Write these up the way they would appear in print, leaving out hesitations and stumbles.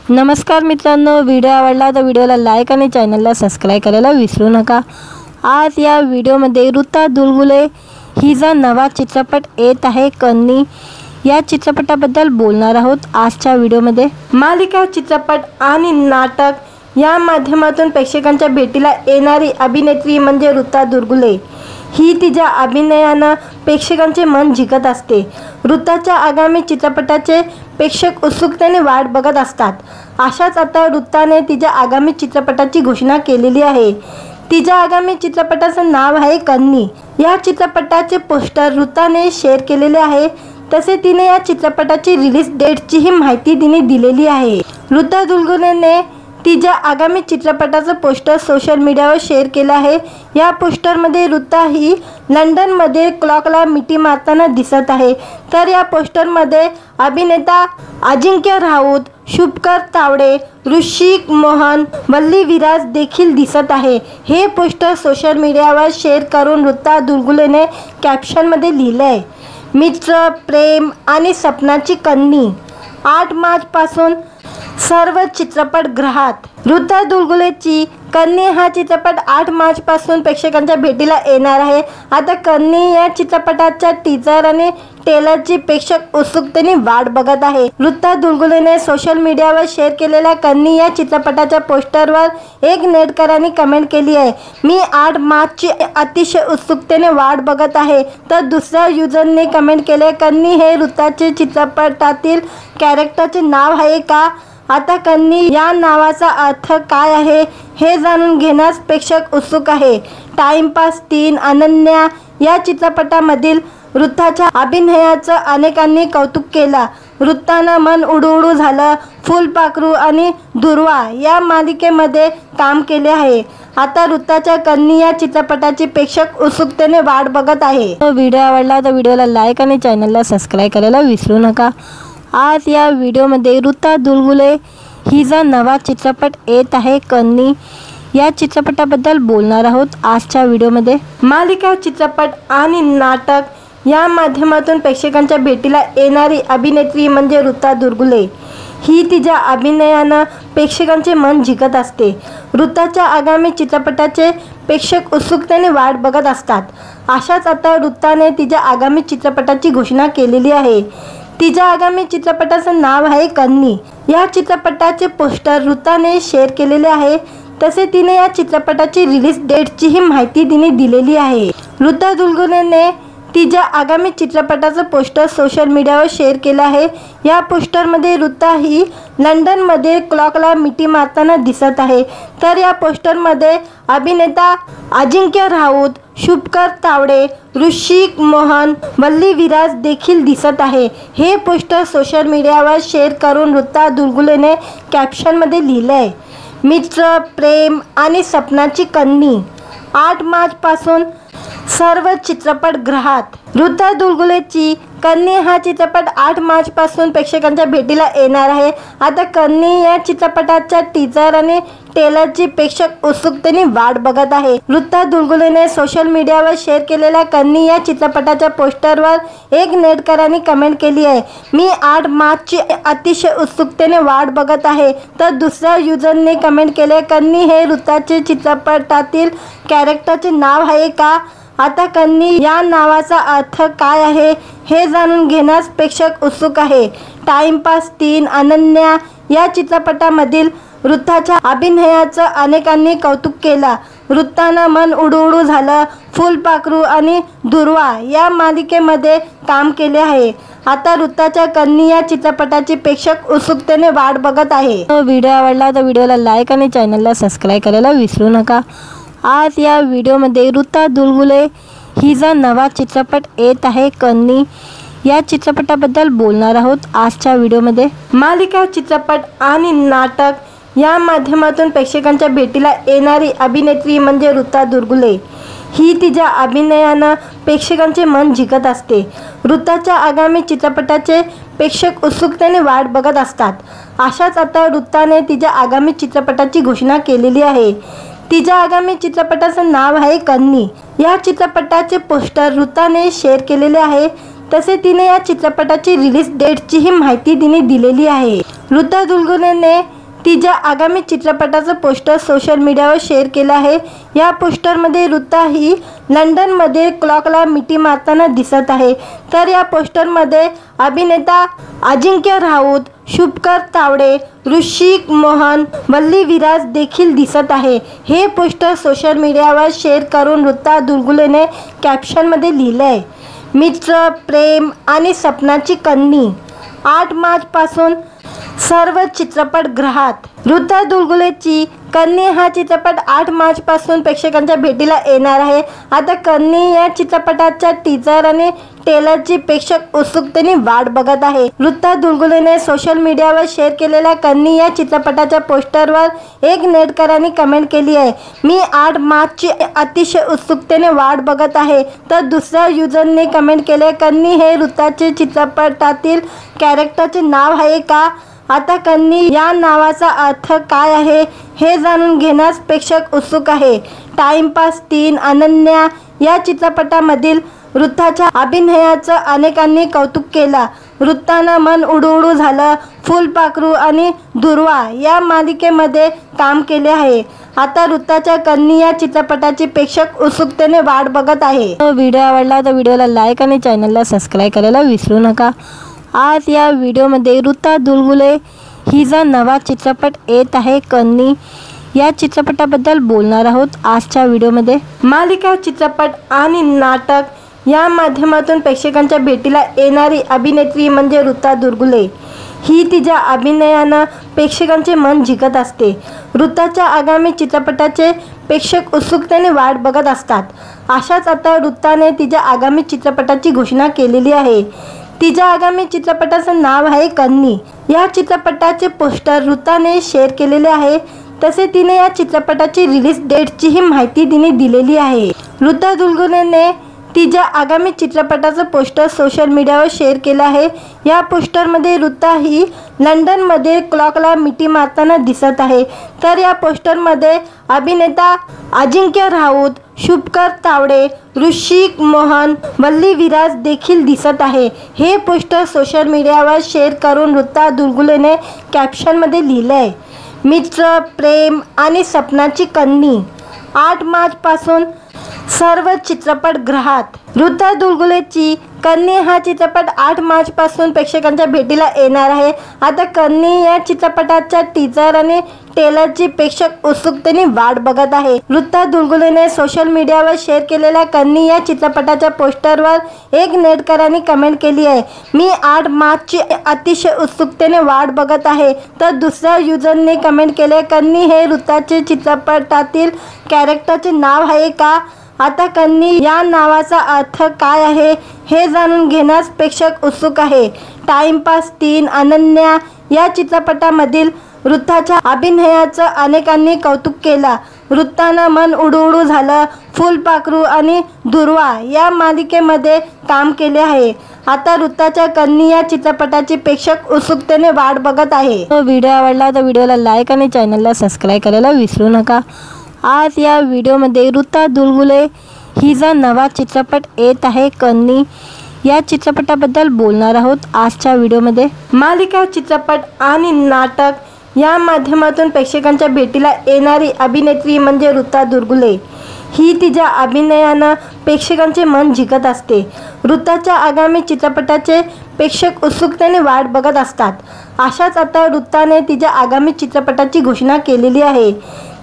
नमस्कार मित्रांनो, व्हिडिओ आवडला तर व्हिडिओला लाईक आणि चॅनलला सबस्क्राइब करायला विसरू नका। आज या व्हिडिओमध्ये ऋता दुलगुले हिचा नवा चित्रपट येत आहे कन्नी, या चित्रपटाबद्दल बोलणार आहोत आजच्या व्हिडिओमध्ये। मालिका, चित्रपट आणि नाटक या माध्यमातून प्रेक्षकांच्या भेटीला येणारी अभिनेत्री म्हणजे ऋता दुलगुले। ही तिच्या अभिनयाने प्रेक्षकांचे मन जिंकत असते। ऋताच्या आगामी चित्रपटाचे प्रेक्षक उत्सुकतेने वाट बघत असतात। अशाच आता ऋताने तिच्या आगामी चित्रपटाची घोषणा केलेली आहे। तिच्या आगामी चित्रपटाचं नाव आहे कन्नी। या चित्रपटाचे पोस्टर ऋताने शेअर केलेले आहे। तसे तिने या चित्रपटाची रिलीज डेटचीही माहिती तिने दिलेली आहे। ऋता दुलगुलेने तिच्या आगामी चित्रपटाचं पोस्टर सोशल मीडियावर शेअर केलं आहे। या पोस्टरमध्ये ऋता ही लंडनमध्ये क्लॉकला मिठी मारताना दिसत आहे। तर या पोस्टरमध्ये अभिनेता अजिंक्य राऊत, शुभकर तावडे, ऋषिक मोहन, वल्ली विराज देखील दिसत आहे। हे पोस्टर सोशल मीडियावर शेअर करून ऋता दुलगुलेने कॅप्शनमध्ये लिहिलंय, मित्र, प्रेम आणि सपनाची कन्नी। 8 मार्चपासून सर्व चित्रपटगृहात ऋता दुलगुलेची कन्नी हा चित्रपट 8 मार्चपासून प्रेक्षकांच्या भेटीला येणार आहे। आता कन्नी या चित्रपटाच्या टीजर आणि ट्रेलरची प्रेक्षक उत्सुकतेने वाट बघत आहे। ऋता दुलगुलेने सोशल मीडियावर शेअर केलेल्या कन्नी या चित्रपटाच्या पोस्टरवर एक नेटकरांनी कमेंट केली आहे, मी 8 मार्चची अतिशय उत्सुकतेने वाट बघत आहे। तर दुसऱ्या युजरने कमेंट केले, कन्नी हे ऋताचे चित्रपटातील कॅरेक्टरचे नाव आहे का? आता कन्नी या नावाचा अर्थ काय आहे हे जाणून घेण्यास प्रेक्षक उत्सुक आहे। टाइमपास 3 अनन्या या चित्रपटामधील ऋताच्या अभिनयाचं अनेकांनी कौतुक केलं। ऋतानं मन उडू झालं, फुलपाखरू आणि दुर्वा या मालिकेमध्ये काम केले आहे। आता ऋताच्या कन्नी या चित्रपटाची प्रेक्षक उत्सुकतेने वाट बघत आहे। व्हिडिओ आवडला तर व्हिडिओला लाईक आणि चॅनलला सबस्क्राइब करायला विसरू नका। आज या व्हिडिओमध्ये ऋता दुलगुले हिचा नवा चित्रपट येत आहे कन्नी, या चित्रपटाबद्दल बोलणार आहोत आजच्या व्हिडिओमध्ये। मालिका, चित्रपट आणि नाटक या माध्यमातून प्रेक्षकांच्या भेटीला येणारी अभिनेत्री म्हणजे ऋता दुलगुले। ही तिच्या अभिनयाने प्रेक्षकांचे मन जिंकत असते। ऋताच्या आगामी चित्रपटाचे प्रेक्षक उत्सुकतेने वाट बघत असतात। अशाच आता ऋताने तिच्या आगामी चित्रपटाची घोषणा केलेली आहे। तिच्या आगामी चित्रपटाचं नाव आहे कन्नी। या चित्रपटाचे पोस्टर ऋताने शेअर केलेले आहे। तसे तिने या चित्रपटाची रिलीज डेटचीही माहिती तिने दिलेली आहे। ऋता दुलगुलेने तिच्या आगामी चित्रपटाचं पोस्टर सोशल मीडियावर शेअर केलं आहे। या पोस्टरमध्ये ऋता ही लंडनमध्ये क्लॉकला मिठी मारताना दिसत आहे। तर या पोस्टरमध्ये अभिनेता अजिंक्य राऊत, शुभकर तावडे, ऋषिक मोहन, वल्ली विराज देखील दिसत आहे। हे पोस्टर सोशल मीडियावर शेअर करून ऋता दुलगुलेने कॅप्शनमध्ये लिहिलंय, मित्र, प्रेम आणि सपनाची कन्नी। 8 मार्चपासून सर्व चित्रपटगृहात ऋता दुलगुलेची कन्नी हा चित्रपट 8 मार्चपासून प्रेक्षकांच्या भेटीला येणार आहे। आता कन्नी या चित्रपटाच्या टीजर आणि ट्रेलरची प्रेक्षक उत्सुकतेने वाट बघत आहे। ऋता दुलगुलेने सोशल मीडियावर शेअर केलेल्या कन्नी या चित्रपटाच्या पोस्टरवर एक नेटकरांनी कमेंट केली आहे, मी 8 मार्चची अतिशय उत्सुकतेने वाट बघत आहे। तर दुसऱ्या युजरने कमेंट केले, कन्नी हे ऋताचे चित्रपटातील कॅरेक्टरचे नाव आहे का? आता कन्नी या नावाचा अर्थ काय आहे हे जाणून घेण्यास प्रेक्षक उत्सुक आहे। टाइमपास 3 अनन्या या चित्रपटामधील ऋताच्या अभिनयाचं अनेकांनी कौतुक केलं। ऋतानं मन उडू झालं, फुलपाखरू आणि दुर्वा या मालिकेमध्ये काम केले आहे। आता ऋताच्या कन्नी या चित्रपटाची प्रेक्षक उत्सुकतेने वाट बघत आहे। व्हिडिओ आवडला तर व्हिडिओला लाईक आणि चॅनलला सबस्क्राइब करायला विसरू नका। आज या व्हिडिओमध्ये ऋता दुलगुले हिचा नवा चित्रपट येत आहे कन्नी, या चित्रपटाबद्दल बोलणार आहोत आजच्या व्हिडिओमध्ये। मालिका, चित्रपट आणि नाटक या माध्यमातून प्रेक्षकांच्या भेटीला येणारी अभिनेत्री म्हणजे ऋता दुलगुले। ही तिच्या अभिनयाने प्रेक्षकांचे मन जिंकत असते। ऋताच्या आगामी चित्रपटाचे प्रेक्षक उत्सुकतेने वाट बघत असतात। अशाच आता ऋताने तिच्या आगामी चित्रपटाची घोषणा केलेली आहे। तिच्या आगामी चित्रपटाचं नाव आहे कन्नी। या चित्रपटाचे पोस्टर ऋताने शेअर केलेले आहे। तसे तिने या चित्रपटाची रिलीज डेटचीही माहिती तिने दिलेली आहे। ऋता दुलगुलेने तिच्या आगामी चित्रपटाचं पोस्टर सोशल मीडियावर शेअर केलं आहे। या पोस्टरमध्ये ऋता ही लंडनमध्ये क्लॉकला मिठी मारताना दिसत आहे। तर या पोस्टरमध्ये अभिनेता अजिंक्य राऊत, शुभकर तावडे, ऋषिक मोहन, वल्ली विराज देखील दिसत आहे। हे पोस्टर सोशल मीडियावर शेअर करून ऋता दुलगुलेने कॅप्शनमध्ये लिहिलंय, मित्र, प्रेम आणि सपनाची कन्नी। 8 मार्चपासून सर्व चित्रपटगृहात ऋता दुलगुलेची कन्नी हा चित्रपट 8 मार्चपासून प्रेक्षकांच्या भेटीला येणार आहे। आता कन्नी या चित्रपटाच्या टीजर आणि ट्रेलरची प्रेक्षक उत्सुकतेने वाट बघत आहे। ऋता दुलगुलेने सोशल मीडियावर शेअर केलेल्या कन्नी या चित्रपटाच्या पोस्टरवर एक नेटकरांनी कमेंट केली आहे, मी 8 मार्चची अतिशय उत्सुकतेने वाट बघत आहे। तर दुसऱ्या युजरने कमेंट केले, कन्नी हे ऋताचे चित्रपटातील कॅरेक्टरचे नाव आहे का? आता कन्नी या नावाचा अर्थ काय आहे हे जाणून घेण्यास प्रेक्षक उत्सुक आहे। टाइमपास 3 अनन्या या चित्रपटामधील ऋताच्या अभिनयाचं अनेकांनी कौतुक केलं। ऋतानं मन उडू झालं, फुलपाखरू आणि दुर्वा या मालिकेमध्ये काम केले आहे। आता ऋताच्या कन्नी या चित्रपटाची प्रेक्षक उत्सुकतेने वाट बघत आहे। व्हिडिओ आवडला तर व्हिडिओला लाईक आणि चॅनलला सबस्क्राईब करायला विसरू नका। आज या व्हिडिओमध्ये ऋता दुलगुले हिचा नवा चित्रपट येत आहे कन्नी, या चित्रपटाबद्दल बोलणार आहोत आजच्या व्हिडिओमध्ये। मालिका, चित्रपट आणि नाटक या माध्यमातून प्रेक्षकांच्या भेटीला येणारी अभिनेत्री म्हणजे ऋता दुलगुले। ही तिच्या अभिनयानं प्रेक्षकांचे मन जिंकत असते। ऋताच्या आगामी चित्रपटाचे प्रेक्षक उत्सुकतेने वाट बघत असतात। अशाच आता ऋताने तिच्या आगामी चित्रपटाची घोषणा केलेली आहे। तिच्या आगामी चित्रपटाचं नाव आहे कन्नी। या चित्रपटाचे पोस्टर ऋताने शेअर केलेले आहे। तसे तिने या चित्रपटाची रिलीज डेटचीही माहिती तिने दिलेली आहे। ऋता दुलगुलेने तिच्या आगामी चित्रपटाचं पोस्टर सोशल मीडियावर शेअर केलं आहे। या पोस्टरमध्ये ऋता ही लंडनमध्ये क्लॉकला मिठी मारताना दिसत आहे। तर या पोस्टरमध्ये अभिनेता अजिंक्य राऊत, शुभकर तावडे, ऋषिक मोहन, वल्ली विराज देखील दिसत आहे। हे पोस्टर सोशल मीडियावर शेअर करून ऋता दुलगुलेने कॅप्शनमध्ये लिहिलंय, मित्र, प्रेम आणि सपनाची कन्नी। 8 मार्चपासून सर्व चित्रपटगृहात ऋता दुलगुलेची कन्नी हा चित्रपट 8 मार्चपासून प्रेक्षकांच्या भेटीला येणार आहे। आता कन्नी या चित्रपटाच्या टीजर आणि ट्रेलरची प्रेक्षक उत्सुकतेने वाट बघत आहे। ऋता दुलगुलेने सोशल मीडियावर शेअर केलेल्या कन्नी या चित्रपटाच्या पोस्टरवर एक नेटकरांनी कमेंट केली आहे, मी 8 मार्चची अतिशय उत्सुकतेने वाट बघत आहे। तर दुसऱ्या युजरने कमेंट केले, कन्नी हे ऋताचे चित्रपटातील कॅरेक्टरचे नाव आहे का? आता कन्नी या नावाचा अर्थ काय आहे हे जाणून घेण्यास प्रेक्षक उत्सुक आहे। टाइमपास 3 अनन्या या चित्रपटामधील ऋताच्या अभिनयाचं अनेकांनी कौतुक केलं। ऋतानं मन उडू झालं, फुलपाखरू आणि दुर्वा या मालिकेमध्ये काम केले आहे। आता ऋताच्या कन्नी या चित्रपटाची प्रेक्षक उत्सुकतेने वाट बघत आहे। व्हिडिओ आवडला तर व्हिडिओला लाईक आणि चॅनलला सबस्क्राईब करायला विसरू नका। आज या व्हिडिओमध्ये ऋता दुलगुले हिचा नवा चित्रपट येत आहे कन्नी, या चित्रपटाबद्दल बोलणार आहोत आजच्या व्हिडिओमध्ये। मालिका, चित्रपट आणि नाटक या माध्यमातून प्रेक्षकांच्या भेटीला येणारी अभिनेत्री म्हणजे ऋता दुलगुले। ही तिच्या अभिनयानं प्रेक्षकांचे मन जिंकत असते। ऋताच्या आगामी चित्रपटाचे प्रेक्षक उत्सुकतेने वाट बघत असतात। अशाच आता ऋताने तिच्या आगामी चित्रपटाची घोषणा केलेली आहे।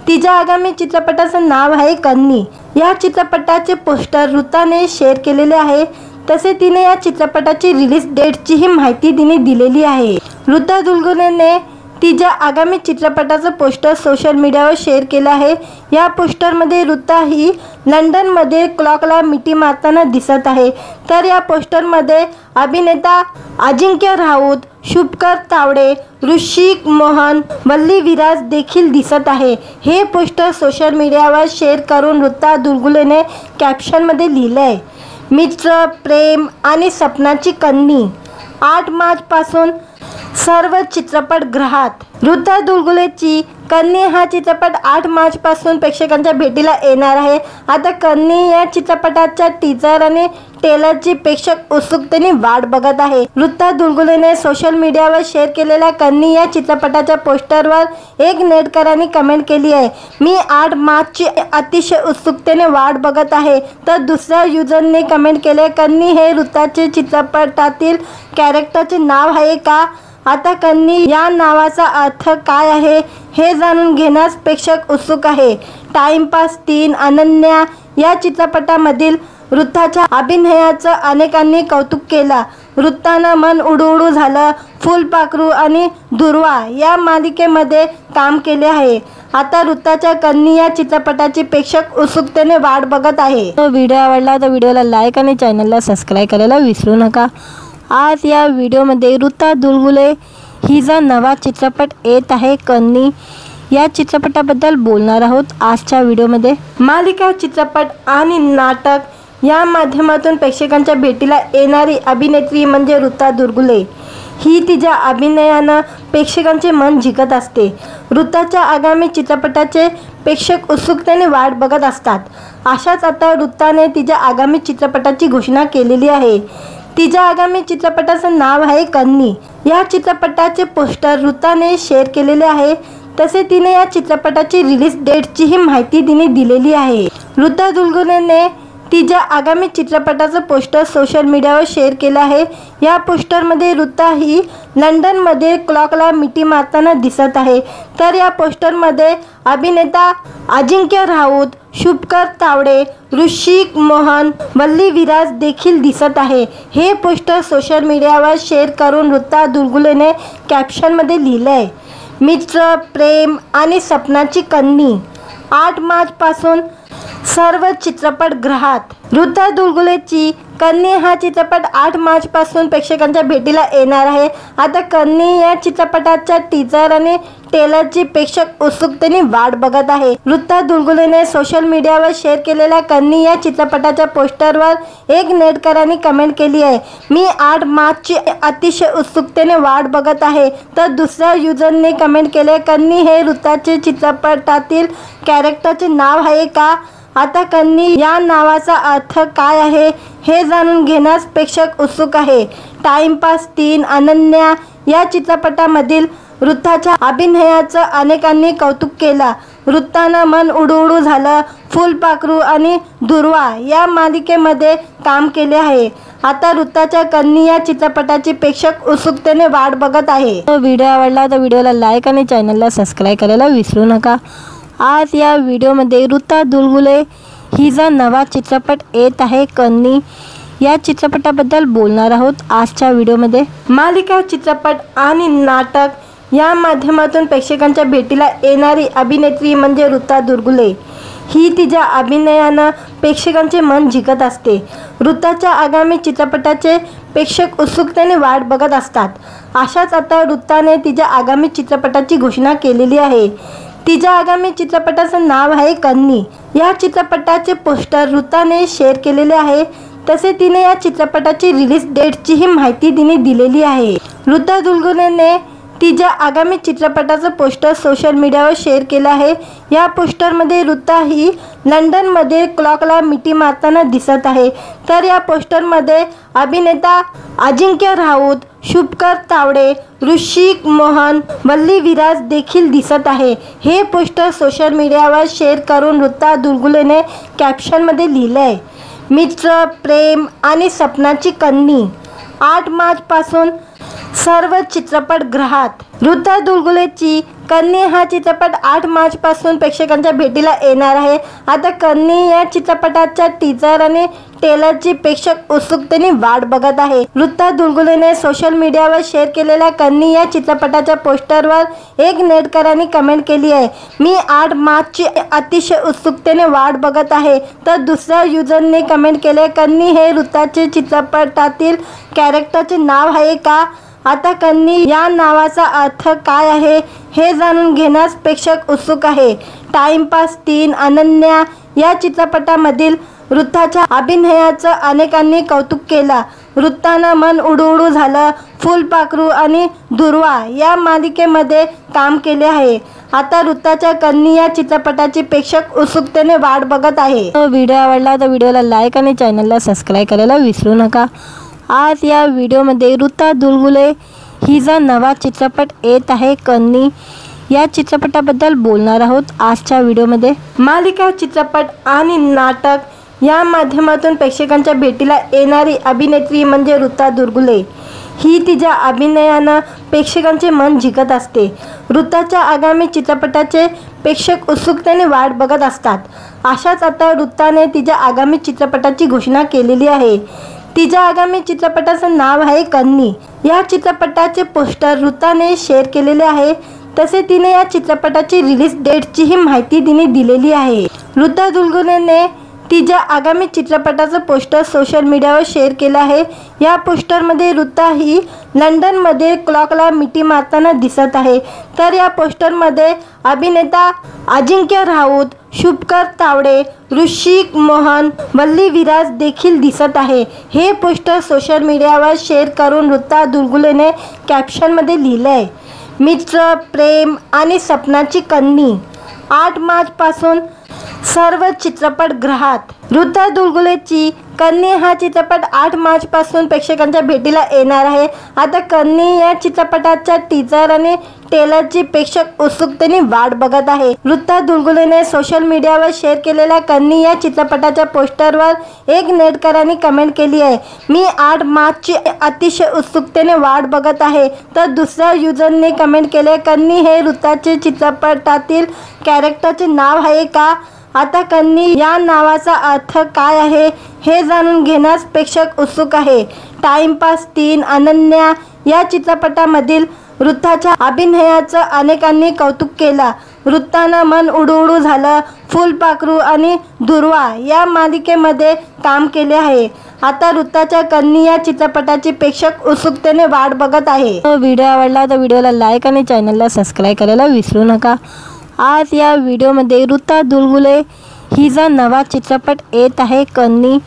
तिच्या आगामी चित्रपटाचं नाव आहे कन्नी। या चित्रपटाचे पोस्टर ऋताने शेअर केलेले आहे। तसे तिने या चित्रपटाची रिलीज डेटचीही माहिती तिने दिलेली आहे। ऋता दुलगुलेने तिच्या आगामी चित्रपटाचं पोस्टर सोशल मीडियावर शेअर केलं आहे। या पोस्टरमध्ये ऋता ही लंडनमध्ये क्लॉकला मिठी मारताना दिसत आहे। तर या पोस्टरमध्ये अभिनेता अजिंक्य राऊत, शुभकर तावडे, ऋषिक मोहन, वल्ली विराज देखील दिसत आहे। हे पोस्टर सोशल मीडियावर शेअर करून ऋता दुलगुलेने कॅप्शनमध्ये लिहिलंय, मित्र, प्रेम आणि सपनाची कन्नी। 8 मार्चपासून सर्व चित्रपटगृहात ऋता दुलगुलेची कन्नी हा चित्रपट 8 मार्च पासून प्रेक्षकांच्या भेटीला येणार आहे। आता कन्नी या चित्रपटाच्या टीजर आणि ट्रेलरची प्रेक्षक उत्सुकतेने वाट बघत आहे। ऋता दुलगुलेने सोशल मीडियावर शेअर केलेल्या कन्नी या चित्रपटाच्या पोस्टरवर एक नेटकरांनी कमेंट केली आहे, मी 8 मार्चची अतिशय उत्सुकतेने वाट बघत आहे। तर दुसऱ्या युजरने कमेंट केले, कन्नी हे ऋताचे चित्रपटातील कॅरेक्टरचे नाव आहे का? आता कन्नी या नावाचा अर्थ काय आहे हे जाणून घेण्यास प्रेक्षक उत्सुक आहे। टाइमपास 3 अनन्या या चित्रपटामधील ऋताच्या अभिनयाचं अनेकांनी कौतुक केलं। ऋतानं मन उडू झालं, फुलपाखरू आणि दुर्वा या मालिकेमध्ये काम केले आहे। आता ऋताच्या कन्नी या चित्रपटाची प्रेक्षक उत्सुकतेने वाट बघत आहे। व्हिडिओ आवडला तर व्हिडिओला लाईक आणि चॅनलला सबस्क्राईब करायला विसरू नका। आज या व्हिडिओमध्ये ऋता दुलगुले हिचा नवा चित्रपट येत आहे कन्नी या चित्रपटाबद्दल बोलणार आहोत आजच्या व्हिडिओमध्ये। मालिका, चित्रपट आणि नाटक या माध्यमातून प्रेक्षकांच्या भेटीला येणारी अभिनेत्री म्हणजे ऋता दुलगुले। ही तिच्या अभिनयानं प्रेक्षकांचे मन जिंकत असते। ऋताच्या आगामी चित्रपटाचे प्रेक्षक उत्सुकतेने वाट बघत असतात। अशाच आता ऋताने तिच्या आगामी चित्रपटाची घोषणा केलेली आहे। तिच्या आगामी चित्रपटाचं नाव आहे कन्नी। या चित्रपटाचे पोस्टर ऋताने शेअर केलेले आहे। तसे तिने या चित्रपटाची रिलीज डेटचीही माहिती तिने दिलेली आहे। ऋता दुलगुलेने तिच्या आगामी चित्रपटाचं पोस्टर सोशल मीडियावर शेअर केलं आहे। या पोस्टरमध्ये ऋता ही लंडनमध्ये क्लॉकला मिठी मारताना दिसत आहे। तर या पोस्टरमध्ये अभिनेता अजिंक्य राऊत, शुभकर तावडे, ऋषिक मोहन, वल्ली विराज देखील दिसत आहे। हे पोस्टर सोशल मीडियावर शेअर करून ऋता दुलगुलेने कॅप्शनमध्ये लिहिलंय, मित्र, प्रेम आणि सपनाची कन्नी 8 मार्च पासून सर्व चित्रपटगृहात ऋता दुलगुलेची कन्नी हा चित्रपट 8 मार्च पासून प्रेक्षकांच्या भेटीला येणार आहे। आता कन्नी या चित्रपटाच्या टीजर आणि ट्रेलरची प्रेक्षक उत्सुकतेने वाट बघत आहे। ऋता दुलगुलेने सोशल मीडियावर शेअर केलेल्या कन्नी या चित्रपटाच्या पोस्टरवर एक नेटकरांनी कमेंट केली आहे, मी 8 मार्चची अतिशय उत्सुकतेने वाट बघत आहे। तर दुसऱ्या युजरने कमेंट केले, कन्नी हे ऋताचे चित्रपटातील कॅरेक्टरचे नाव आहे का? आता कन्नी या नावाचा अर्थ काय आहे हे जाणून घेण्यास प्रेक्षक उत्सुक आहे। टाइमपास 3 अनन्या या चित्रपटामधील ऋताच्या अभिनयाचं अनेकांनी कौतुक केलं। ऋतानं मन उडू झालं, फुलपाखरू आणि दुर्वा या मालिकेमध्ये काम केले आहे। आता ऋताच्या कन्नी या चित्रपटाची प्रेक्षक उत्सुकतेने वाट बघत आहे। व्हिडिओ आवडला तर व्हिडिओला लाईक आणि चॅनलला सबस्क्राईब करायला विसरू नका। आज या व्हिडिओमध्ये ऋता दुलगुले हिचा नवा चित्रपट येत आहे कन्नी या चित्रपटाबद्दल बोलणार आहोत आजच्या व्हिडिओमध्ये। मालिका, चित्रपट आणि नाटक या माध्यमातून प्रेक्षकांच्या भेटीला येणारी अभिनेत्री म्हणजे ऋता दुलगुले। ही तिच्या अभिनयानं प्रेक्षकांचे मन जिंकत असते। ऋताच्या आगामी चित्रपटाचे प्रेक्षक उत्सुकतेने वाट बघत असतात। अशाच आता ऋताने तिच्या आगामी चित्रपटाची घोषणा केलेली आहे। तिच्या आगामी चित्रपटाचं नाव आहे कन्नी। या चित्रपटाचे पोस्टर ऋताने शेअर केलेले आहे। तसे तिने या चित्रपटाची रिलीज डेटचीही माहिती तिने दिलेली आहे। ऋता दुलगुलेने तिच्या आगामी चित्रपटाचं पोस्टर सोशल मीडियावर शेअर केलं आहे। या पोस्टरमध्ये ऋता ही लंडनमध्ये क्लॉकला मिठी मारताना दिसत आहे। तर या पोस्टरमध्ये अभिनेता अजिंक्य राऊत, शुभकर तावडे, ऋषिक मोहन, वल्ली विराज देखील दिसत आहे। हे पोस्टर सोशल मीडियावर शेअर करून ऋता दुलगुलेने कॅप्शनमध्ये लिहिलंय, मित्र, प्रेम आणि सपनाची कन्नी 8 मार्च पासून सर्व चित्रपटगृहात ऋता दुलगुलेची कन्नी हा चित्रपट 8 मार्च पासून प्रेक्षकांच्या भेटीला येणार आहे। आता कन्नी या चित्रपटाच्या टीजर आणि ट्रेलरची प्रेक्षक उत्सुकतेने वाट बघत आहे। ऋता दुलगुलेने सोशल मीडियावर शेअर केलेल्या कन्नी या चित्रपटाच्या पोस्टरवर एक नेटकरांनी कमेंट केली आहे, मी 8 मार्चची अतिशय उत्सुकतेने वाट बघत आहे। तर दुसऱ्या युजरने कमेंट केले, कन्नी हे ऋताचे चित्रपटातील कॅरेक्टरचे नाव आहे का? आता कन्नी या नावाचा अर्थ काय आहे हे जाणून घेण्यास प्रेक्षक उत्सुक आहे। टाइमपास 3 अनन्या या चित्रपटामधील वृत्ताच्या अभिनयाचं अनेकांनी कौतुक केलं. वृत्तानं मन उडू झालं. फुलपाखरू आणि दुर्वा या मालिकेमध्ये काम केले आहे. आता वृत्ताच्या कन्नी या चित्रपटाची प्रेक्षक उत्सुकतेने वाट बघत आहे. व्हिडिओ आवडला तर व्हिडिओला लाईक आणि चॅनलला सबस्क्राईब करायला विसरू नका. आज या व्हिडिओमध्ये ऋता दुलगुले हिचा नवा चित्रपट येत आहे कन्नी. या चित्रपटाबद्दल बोलणार आहोत आजच्या व्हिडिओमध्ये. मालिका, चित्रपट आणि नाटक या माध्यमातून प्रेक्षकांच्या भेटीला येणारी अभिनेत्री म्हणजे ऋता दुलगुले. ही तिच्या अभिनयानं प्रेक्षकांचे मन जिंकत असते. ऋताच्या आगामी चित्रपटाचे प्रेक्षक उत्सुकतेने वाट बघत असतात. अशाच आता ऋताने तिच्या आगामी चित्रपटाची घोषणा केलेली आहे. तिच्या आगामी चित्रपटाचं नाव आहे कन्नी. या चित्रपटाचे पोस्टर ऋताने शेअर केलेले आहे. तसे तिने या चित्रपटाची रिलीज डेटचीही माहिती तिने दिलेली आहे. ऋता दुलगुलेने तिच्या आगामी चित्रपटाचं पोस्टर सोशल मीडियावर शेअर केलं आहे. या पोस्टरमध्ये ऋता ही लंडनमध्ये क्लॉकला मिठी मारताना दिसत आहे. तर या पोस्टरमध्ये अभिनेता अजिंक्य राऊत, शुभकर तावडे, ऋषिक मोहन, वल्ली विराज देखील दिसत आहे. हे पोस्टर सोशल मीडियावर शेअर करून ऋता दुलगुलेने कॅप्शनमध्ये लिहिलं आहे, मित्र, प्रेम आणि सपनाची कन्नी. 8 मार्चपासून सर्व चित्रपटगृहात. ऋता दुलगुलेची कन्नी हा चित्रपट 8 मार्चपासून प्रेक्षकांच्या भेटीला येणार आहे. आता कन्नी या चित्रपटाच्या टीजर आणि ट्रेलरची प्रेक्षक उत्सुकतेने वाट बघत आहे. ऋता दुलगुलेने सोशल मीडियावर शेअर केलेल्या कन्नी या चित्रपटाच्या पोस्टरवर एक नेटकरांनी कमेंट केली आहे, मी 8 मार्चची अतिशय उत्सुकतेने वाट बघत आहे. तर दुसऱ्या युजरने कमेंट केले, कन्नी हे ऋताचे चित्रपटातील कॅरेक्टरचे नाव आहे का? आता कन्नी या नावाचा अर्थ काय आहे हे जाणून घेण्यास प्रेक्षक उत्सुक आहे. टाइमपास 3 अनन्या या चित्रपटामधील ऋताच्या अभिनयाचं अनेकांनी कौतुक केलं. वृत्तानं मन उडू झालं. फुलपाखरू आणि दुर्वा या मालिकेमध्ये काम केले आहे. आता ऋताच्या कन्नी या चित्रपटाची प्रेक्षक उत्सुकतेने वाट बघत आहे. व्हिडिओ आवडला तर व्हिडिओला लाईक आणि चॅनलला सबस्क्राईब करायला विसरू नका. आज या व्हिडिओमध्ये ऋता दुलगुले हिचा नवा चित्रपट येत आहे कन्नी.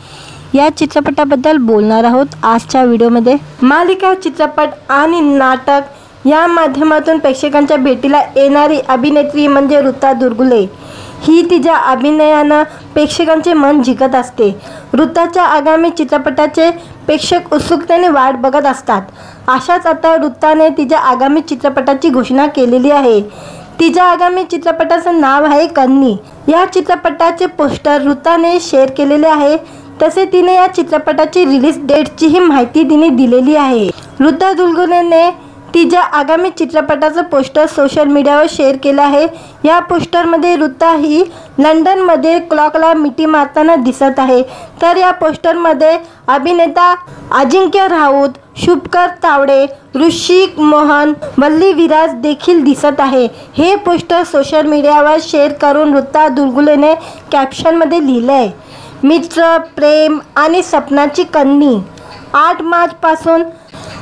या चित्रपटाबद्दल बोलणार आहोत आजच्या व्हिडिओमध्ये. मालिका, चित्रपट आणि नाटक. या माध्यमातून प्रेक्षकांच्या भेटीला येणारी अभिनेत्री म्हणजे ऋता दुलगुले. ही तिच्या अभिनयानं प्रेक्षकांचे मन जिंकत असते. ऋताच्या आगामी चित्रपटाचे प्रेक्षक उत्सुकतेने वाट बघत आहे. आशाच आता ऋताने तिच्या आगामी चित्रपटाचं पोस्टर सोशल मीडियावर शेअर केलेलं आहे. मित्र, प्रेम आणि सपनाची कन्नी. 8 मार्चपासून सर्व चित्रपटगृहात. ऋता दुलगुलेची कन्नी हा चित्रपट 8 मार्चपासून प्रेक्षकांच्या भेटीला येणार आहे. आता कन्नी या चित्रपटाचं पोस्टर सोशल मीडियावर शेअर करून ऋता दुलगुलेने कॅप्शनमध्ये लिहिलं आहे, मित्र, प्रेम आणि सपनाची कन्नी. ही तिच्या अभिनयानं प्रेक्षकांचे मन जिंकत असते. ऋताच्या आगामी चित्रपटाचे प्रेक्षक उत्सुकतेने वाट बघत असतात. अशाच आता ऋताने तिच्या आगामी चित्रपटाची घोषणा केलेली आहे. तिच्या आगामी चित्रपटाचं नाव आहे कन्नी. या चित्रपटाचे पोस्टर ऋताने शेअर केलेले आहे. तसे तिने या चित्रपटाची रिलीज डेटचीही माहिती तिने दिलेली आहे. ऋता दुलगुलेने तिच्या आगामी चित्रपटाचं पोस्टर सोशल मीडियावर शेअर केलं आहे. या पोस्टरमध्ये ऋता ही लंडनमध्ये क्लॉकला मिठी मारताना दिसत आहे. तर या पोस्टरमध्ये अभिनेता अजिंक्य राऊत, शुभकर तावडे, ऋषिक मोहन, वल्ली विराज देखील दिसत आहे. हे पोस्टर सोशल मीडियावर शेअर करून ऋता दुलगुलेने कॅप्शनमध्ये लिहिलं आहे, मित्र, प्रेम आणि सपनाची कन्नी. 8 मार्चपासून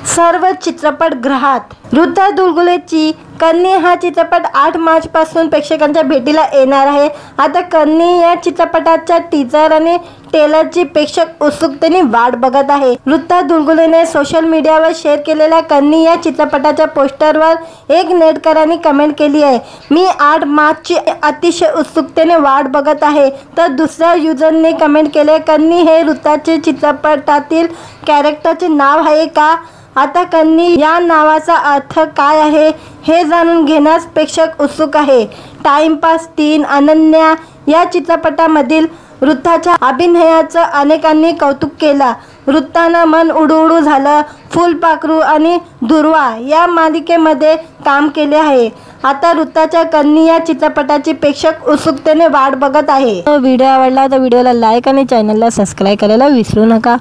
सर्व चित्रपटगृहात. ऋता दुलगुलेची कन्नी हा चित्रपट 8 मार्चपासून प्रेक्षकांच्या भेटीला येणार आहे. आता कन्नी या चित्रपटाच्या टीजर आणि ट्रेलरची प्रेक्षक उत्सुकतेने वाट बघत आहे. ऋता दुलगुलेने सोशल मीडियावर शेअर केलेल्या कन्नी या चित्रपटाच्या पोस्टरवर एक नेटकरांनी कमेंट केली आहे, मी 8 मार्चची अतिशय उत्सुकतेने वाट बघत आहे. तर दुसऱ्या युजरने कमेंट केले, कन्नी हे ऋताचे चित्रपटातील कॅरेक्टरचे नाव आहे का? आता कन्नी या नावाचा अर्थ काय आहे हे जाणून घेण्यास प्रेक्षक उत्सुक आहे. टाइमपास 3 अनन्या या चित्रपटामधील ऋताच्या अभिनयाचं अनेकांनी कौतुक केलं. वृत्तानं मन उडू झालं. फुलपाखरू आणि दुर्वा या मालिकेमध्ये काम केले आहे. आता ऋताच्या कन्नी या चित्रपटाची प्रेक्षक उत्सुकतेने वाट बघत आहे. व्हिडिओ आवडला तर व्हिडिओला लाईक आणि चॅनलला सबस्क्राईब करायला विसरू नका.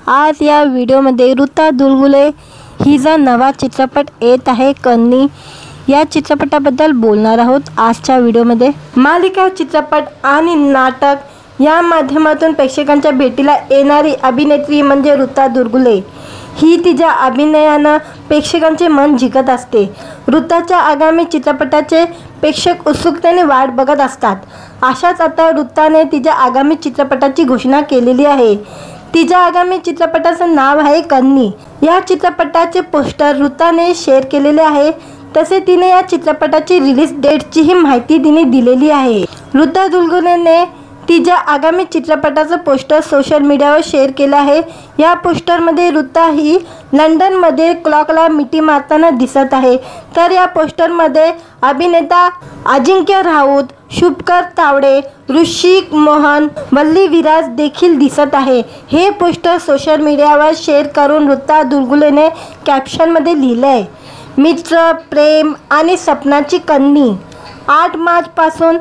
आज या व्हिडिओमध्ये ऋता दुलगुले हिचा नवा चित्रपट येत आहे कन्नी. या चित्रपटाबद्दल बोलणार आहोत आजच्या व्हिडिओमध्ये. मालिका, चित्रपट आणि नाटक या माध्यमातून प्रेक्षकांच्या भेटीला येणारी अभिनेत्री म्हणजे ऋता दुलगुले. ही तिच्या अभिनयानं प्रेक्षकांचे मन जिंकत असते. ऋताच्या आगामी चित्रपटाचे प्रेक्षक उत्सुकतेने वाट बघत असतात. अशाच आता ऋताने तिच्या आगामी चित्रपटाची घोषणा केलेली आहे. तिच्या आगामी चित्रपटाचं नाव आहे कन्नी. या चित्रपटाचे पोस्टर ऋताने शेअर केलेले आहे. तसे तिने या चित्रपटाची रिलीज डेटचीही माहिती तिने दिलेली आहे. ऋता दुलगुलेने तिच्या आगामी चित्रपटाचं पोस्टर सोशल मीडियावर शेअर केलं आहे. या पोस्टरमध्ये ऋता ही लंडनमध्ये क्लॉकला मिठी मारताना दिसत आहे. तर या पोस्टरमध्ये अभिनेता अजिंक्य राऊत, शुभकर तावडे, ऋषिक मोहन, वल्ली विराज देखील दिसत आहे. हे पोस्टर सोशल मीडियावर शेअर करून ऋता दुलगुलेने कॅप्शनमध्ये लिहिलंय, मित्र, प्रेम आणि सपनाची कन्नी. 8 मार्चपासून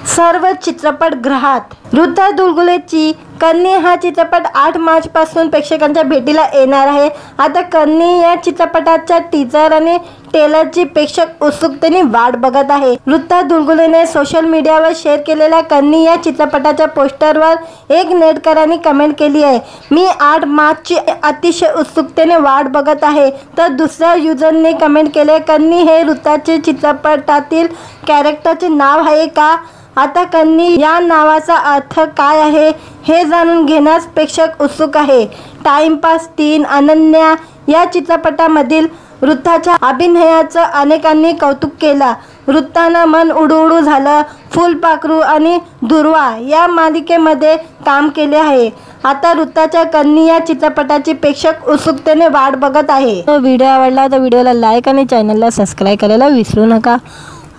सर्व चित्रपटगृहात. ऋता दुलगुलेची कन्नी हा चित्रपट 8 मार्चपासून प्रेक्षकांच्या भेटीला येणार आहे. आता कन्नी या चित्रपटाच्या टीजर आणि ट्रेलरची प्रेक्षक उत्सुकतेने वाट बघत आहे. ऋता दुलगुलेने सोशल मीडियावर शेअर केलेल्या कन्नी या चित्रपटाच्या पोस्टरवर एक नेटकरांनी कमेंट केली आहे, मी 8 मार्चची अतिशय उत्सुकतेने वाट बघत आहे. तर दुसऱ्या युजरने कमेंट केले, कन्नी हे ऋताचे चित्रपटातील कॅरेक्टरचे नाव आहे का? आता कन्नी या नावाचा अर्थ काय आहे हे जाणून घेण्यास प्रेक्षक उत्सुक आहे. टाइमपास 3 अनन्या या चित्रपटामधील ऋताच्या अभिनयाचं अनेकांनी कौतुक केलं. ऋतानं मन उडू झालं, फुलपाखरू आणि दुर्वा या मालिकेमध्ये काम केले आहे. आता ऋताच्या कन्नी या चित्रपटाची प्रेक्षक उत्सुकतेने वाट बघत आहे. व्हिडिओ आवडला तर व्हिडिओला लाईक आणि चॅनलला सबस्क्राईब करायला विसरू नका.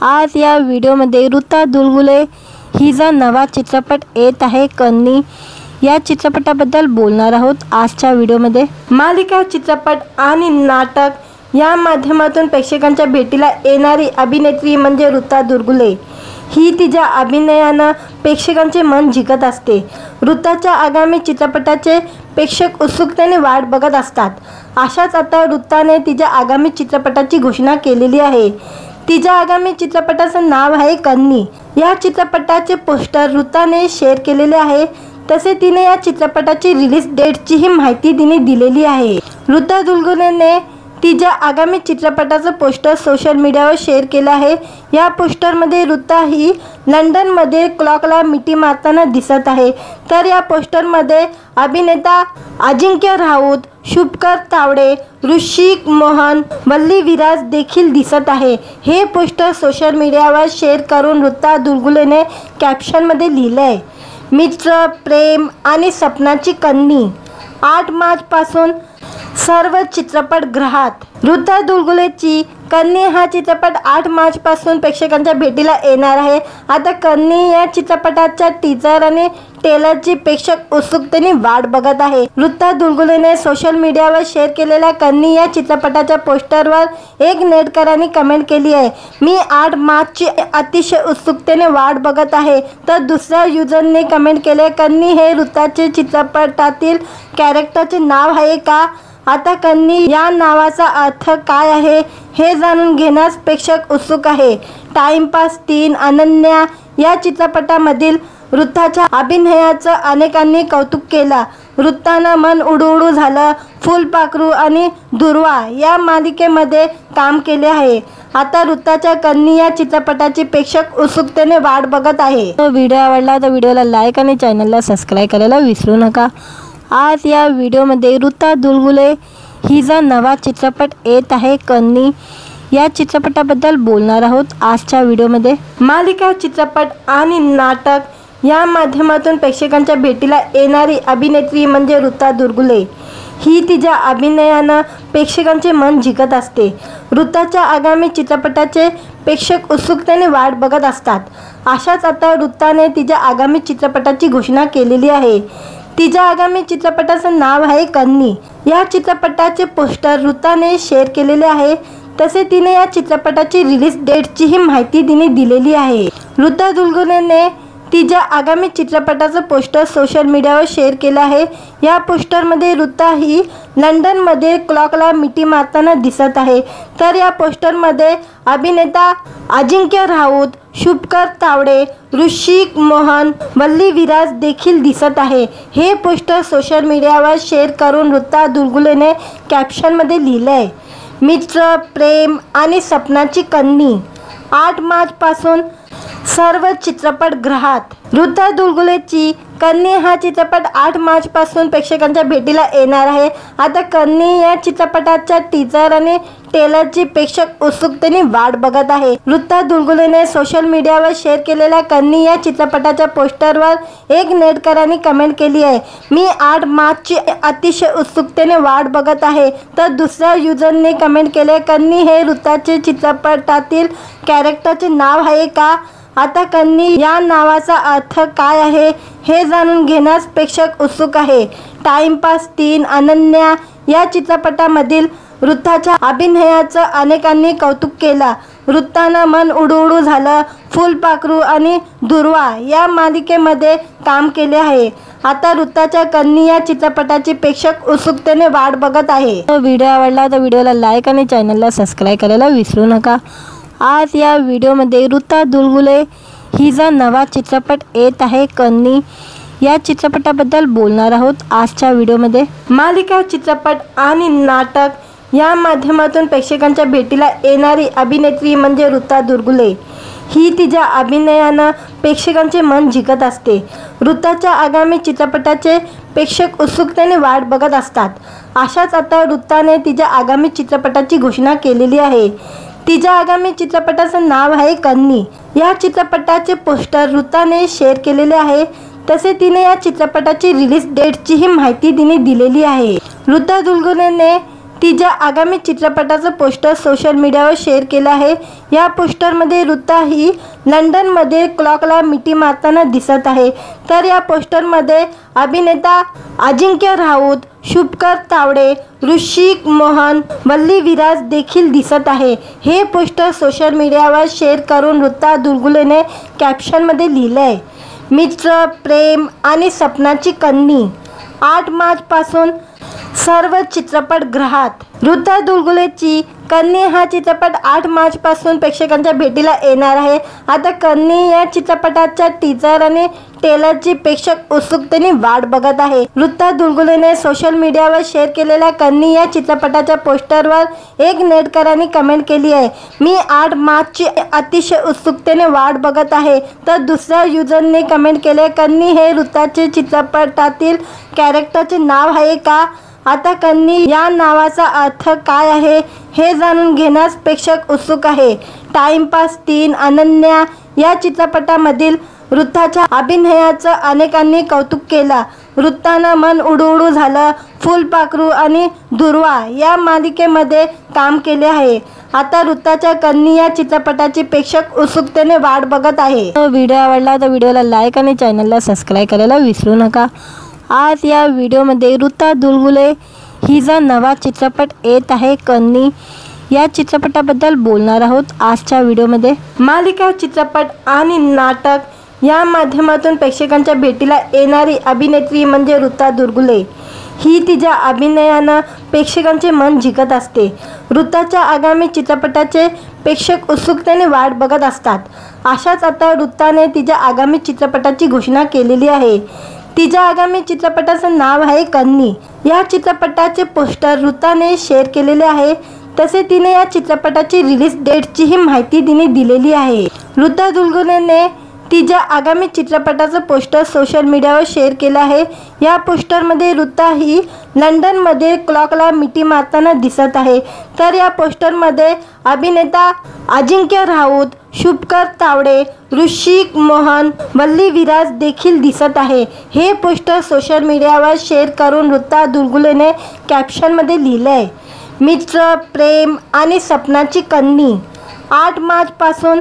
आज या व्हिडिओमध्ये ऋता दुलगुले हिचा नवा चित्रपट येत आहे कन्नी. या चित्रपटाबद्दल बोलणार आहोत आजच्या व्हिडिओमध्ये. मालिका, चित्रपट आणि नाटक या माध्यमातून प्रेक्षकांच्या भेटीला येणारी अभिनेत्री म्हणजे ऋता दुलगुले. ही तिच्या अभिनयानं प्रेक्षकांचे मन जिंकत असते. ऋताच्या आगामी चित्रपटाचे प्रेक्षक उत्सुकतेने वाट बघत असतात. अशाच आता ऋताने तिच्या आगामी चित्रपटाची घोषणा केलेली आहे. तिच्या आगामी चित्रपटाचं नाव आहे कन्नी. या चित्रपटाचे पोस्टर ऋताने शेअर केलेले आहे. तसे तिने या चित्रपटाची रिलीज डेटचीही माहिती तिने दिलेली आहे. ऋता दुलगुलेने तिच्या आगामी चित्रपटाचं पोस्टर सोशल मीडियावर शेअर केलं आहे. या पोस्टरमध्ये ऋता ही लंडनमध्ये क्लॉकला मिठी मारताना दिसत आहे. तर या पोस्टरमध्ये अभिनेता अजिंक्य राऊत, शुभकर तावडे, ऋषिक मोहन, वल्ली विराज देखील दिसत आहे. हे पोस्टर सोशल मीडियावर शेअर करून ऋता दुलगुलेने कॅप्शनमध्ये लिहिलंय, मित्र, प्रेम आणि सपनाची कन्नी. 8 मार्चपासून सर्व चित्रपटगृहात. ऋता दुलगुलेची कन्नी हा चित्रपट 8 मार्चपासून प्रेक्षकांच्या भेटीला येणार आहे. आता कन्नी या चित्रपटाच्या टीजर आणि ट्रेलरची प्रेक्षक उत्सुकतेने वाट बघत आहे. ऋता दुलगुलेने सोशल मीडियावर शेअर केलेल्या कन्नी या चित्रपटाच्या पोस्टरवर एक नेटकरांनी कमेंट केली आहे, मी 8 मार्चची अतिशय उत्सुकतेने वाट बघत आहे. तर दुसऱ्या युजरने कमेंट केले, कन्नी हे ऋताचे चित्रपटातील कॅरेक्टरचे नाव आहे का? आता कन्नी या नावाचा अर्थ काय आहे हे जाणून घेण्यास प्रेक्षक उत्सुक आहे. टाइमपास 3 अनन्या या चित्रपटामधील ऋताच्या अभिनयाचं अनेकांनी कौतुक केलं. ऋतानं मन उडू झालं, फुलपाखरू आणि दुर्वा या मालिकेमध्ये काम केले आहे. आता ऋताच्या कन्नी या चित्रपटाची प्रेक्षक उत्सुकतेने वाट बघत आहे. व्हिडिओ आवडला तर व्हिडिओला लाईक आणि चॅनलला सबस्क्राईब करायला विसरू नका. आज या व्हिडिओमध्ये ऋता दुलगुले हिचा नवा चित्रपट येत आहे कन्नी. या चित्रपटाबद्दल बोलणार आहोत आजच्या व्हिडिओमध्ये. मालिका, चित्रपट आणि नाटक या माध्यमातून प्रेक्षकांच्या भेटीला येणारी अभिनेत्री म्हणजे ऋता दुलगुले. ही तिच्या अभिनयानं प्रेक्षकांचे मन जिंकत असते. ऋताच्या आगामी चित्रपटाचे प्रेक्षक उत्सुकतेने वाट बघत असतात. अशाच आता ऋताने तिच्या आगामी चित्रपटाची घोषणा केलेली आहे. तिच्या आगामी चित्रपटाचं नाव आहे कन्नी. या चित्रपटाचे पोस्टर ऋताने शेअर केलेले आहे. तसे तिने या चित्रपटाची रिलीज डेटचीही माहिती तिने दिलेली आहे. ऋता दुलगुलेने तिच्या आगामी चित्रपटाचं पोस्टर सोशल मीडियावर शेअर केलं आहे. या पोस्टरमध्ये ऋता ही लंडनमध्ये क्लॉकला मिठी मारताना दिसत आहे. तर या पोस्टरमध्ये अभिनेता अजिंक्य राऊत, शुभकर तावडे, ऋषिक मोहन, वल्ली विराज देखील दिसत आहे। हे पोस्टर सोशल मीडियावर शेअर करून ऋता दुलगुलेने कॅप्शनमध्ये लिहिलंय, मित्र, प्रेम आणि सपनाची कन्नी। 8 मार्चपासून सर्व चित्रपटगृहात। ऋता दुलगुलेची कन्नी हा चित्रपट 8 मार्चपासून प्रेक्षकांच्या भेटीला येणार आहे। आता कन्नी या चित्रपटाच्या टीजर आणि ट्रेलरची प्रेक्षक उत्सुकतेने वाट बघत आहे। ऋता दुलगुलेने सोशल मीडियावर शेअर केलेल्या कन्नी या चित्रपटाच्या पोस्टरवर एक नेटकरांनी कमेंट केली आहे, मी 8 मार्चची अतिशय उत्सुकतेने वाट बघत आहे। तर दुसऱ्या युजरने कमेंट केले, कन्नी हे ऋताचे चित्रपटातील कॅरेक्टरचे नाव आहे का? आता कन्नी या नावाचा अर्थ काय आहे हे जाणून घेण्यास प्रेक्षक उत्सुक आहे। टाइमपास 3 अनन्या या चित्रपटामधील ऋताच्या अभिनयाचं अनेकांनी कौतुक केलं। ऋतानं मन उडू झालं, फुलपाखरू आणि दुर्वा या मालिकेमध्ये काम केले आहे। आता ऋताच्या कन्नी या चित्रपटाची प्रेक्षक उत्सुकतेने वाट बघत आहे। व्हिडिओ आवडला तर व्हिडिओला लाईक आणि चॅनलला सबस्क्राईब करायला विसरू नका। आज या व्हिडिओमध्ये ऋता दुलगुले हिचा नवा चित्रपट येत आहे कन्नी, या चित्रपटाबद्दल बोलणार आहोत आजच्या व्हिडिओमध्ये। मालिका, चित्रपट आणि नाटक या माध्यमातून प्रेक्षकांच्या भेटीला येणारी अभिनेत्री म्हणजे ऋता दुलगुले। ही तिच्या अभिनयानं प्रेक्षकांचे मन जिंकत असते। ऋताच्या आगामी चित्रपटाचे प्रेक्षक उत्सुकतेने वाट बघत असतात। अशाच आता ऋताने तिच्या आगामी चित्रपटाची घोषणा केलेली आहे। तिच्या आगामी चित्रपटाचं नाव आहे कन्नी। या चित्रपटाचे पोस्टर ऋताने शेअर केलेले आहे, तसे तिने या चित्रपटाची रिलीज डेटचीही माहिती तिने दिलेली आहे। ऋता दुलगुलेने तिच्या आगामी चित्रपटाचं पोस्टर सोशल मीडियावर शेअर केलं आहे। या पोस्टरमध्ये ऋता ही लंडनमध्ये क्लॉकला मिठी मारताना दिसत आहे। तर या पोस्टरमध्ये अभिनेता अजिंक्य राऊत, शुभकर तावडे, ऋषिक मोहन, वल्ली विराज देखील दिसत आहे। हे पोस्टर सोशल मीडियावर शेअर करून ऋता दुलगुलेने कॅप्शनमध्ये लिहिलंय, मित्र, प्रेम आणि सपनाची कन्नी। 8 मार्चपासून सर्व चित्रपटगृहात। ऋता दुलगुलेची कन्नी हा चित्रपट 8 मार्चपासून प्रेक्षकांच्या भेटीला येणार आहे। आता कन्नी या चित्रपटाच्या टीजर आणि ट्रेलरची प्रेक्षक उत्सुकतेने वाट बघत आहे। ऋता दुलगुलेने सोशल मीडियावर शेअर केलेल्या कन्नी या चित्रपटाच्या पोस्टरवर एक नेटकरांनी कमेंट केली आहे, मी 8 मार्चची अतिशय उत्सुकतेने वाट बघत आहे। तर दुसऱ्या युजरने कमेंट केले, कन्नी हे ऋताचे चित्रपटातील कॅरेक्टरचे नाव आहे का? आता कन्नी या नावाचा अर्थ काय आहे हे जाणून घेण्यास प्रेक्षक उत्सुक आहे। टाइमपास 3 अनन्या या चित्रपटामधील ऋताच्या अभिनयाचं अनेकांनी कौतुक केलं। ऋतानं मन उडू झालं, फुलपाखरू आणि दुर्वा या मालिकेमध्ये काम केले आहे। आता ऋताच्या कन्नी या चित्रपटाची प्रेक्षक उत्सुकतेने वाट बघत आहे। व्हिडिओ आवडला तर व्हिडिओला लाईक आणि चॅनलला सबस्क्राईब करायला विसरू नका। आज या व्हिडिओमध्ये ऋता दुलगुले हिचा नवा चित्रपट येत आहे कन्नी, या चित्रपटाबद्दल बोलणार आहोत आजच्या व्हिडिओमध्ये। मालिका, चित्रपट आणि नाटक या माध्यमातून प्रेक्षकांच्या भेटीला येणारी अभिनेत्री म्हणजे ऋता दुलगुले। ही तिच्या अभिनयानं प्रेक्षकांचे मन जिंकत असते। ऋताच्या आगामी चित्रपटाचे प्रेक्षक उत्सुकतेने वाट बघत असतात। अशाच आता ऋताने तिच्या आगामी चित्रपटाची घोषणा केलेली आहे। तिच्या आगामी चित्रपटाचं नाव आहे कन्नी। या चित्रपटाचे पोस्टर ऋताने शेअर केलेले आहे, तसे तिने या चित्रपटाची रिलीज डेटचीही माहिती तिने दिलेली आहे। ऋता दुलगुलेने तिच्या आगामी चित्रपटाचं पोस्टर सोशल मीडियावर शेअर केलं आहे। या पोस्टरमध्ये ऋता ही लंडनमध्ये क्लॉकला मिठी मारताना दिसत आहे। तर या पोस्टरमध्ये अभिनेता अजिंक्य राऊत, शुभकर तावडे, ऋषिक मोहन, वल्ली विराज देखील दिसत आहे। हे पोस्टर सोशल मीडियावर शेअर करून ऋता दुलगुलेने कॅप्शनमध्ये लिहिलंय, मित्र, प्रेम आणि सपनाची कन्नी। 8 मार्चपासून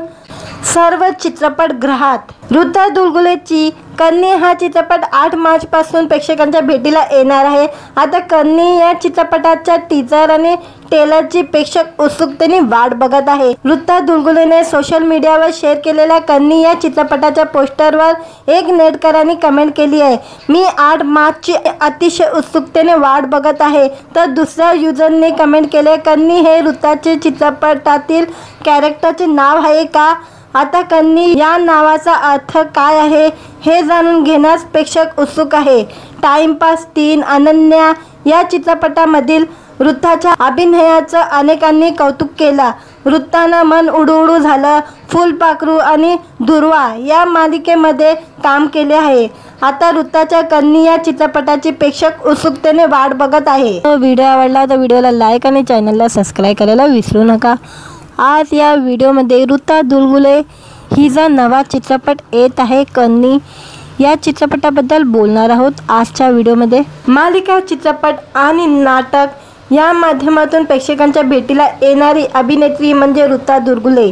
सर्व चित्रपटगृहात। ऋता दुलगुलेची कन्नी हा चित्रपट 8 मार्च पासून प्रेक्षकांच्या भेटीला येणार आहे। आता कन्नी या चित्रपटाच्या टीजर आणि ट्रेलरची प्रेक्षक उत्सुकतेने वाट बघत आहे। ऋता दुलगुलेने सोशल मीडियावर शेअर केलेल्या कन्नी या चित्रपटाच्या पोस्टरवर एक नेटकरांनी कमेंट केली आहे, मी 8 मार्चची अतिशय उत्सुकतेने वाट बघत आहे। तर दुसऱ्या युजरने कमेंट केले, कन्नी हे ऋताचे चित्रपटातील कॅरेक्टरचे नाव आहे का? आता कन्नी या नावाचा अर्थ काय आहे हे जाणून घेण्यास प्रेक्षक उत्सुक आहे। टाइमपास 3 अनन्या या चित्रपटामधील ऋताच्या अभिनयाचं अनेकांनी कौतुक केलं। ऋतानं मन उडू झालं, फुलपाखरू आणि दुर्वा या मालिकेमध्ये काम केले आहे। आता ऋताच्या कन्नी या चित्रपटाची प्रेक्षक उत्सुकतेने वाट बघत आहे। व्हिडिओ आवडला तर व्हिडिओला लाईक आणि चॅनलला सबस्क्राईब करायला विसरू नका। आज या व्हिडिओमध्ये ऋता दुलगुले हिचा नवा चित्रपट येत आहे कन्नी या चित्रपटाबद्दल बोलणार आहोत आजच्या व्हिडिओमध्ये। मालिका, चित्रपट आणि नाटक या माध्यमातून प्रेक्षकांच्या भेटीला येणारी अभिनेत्री म्हणजे ऋता दुलगुले।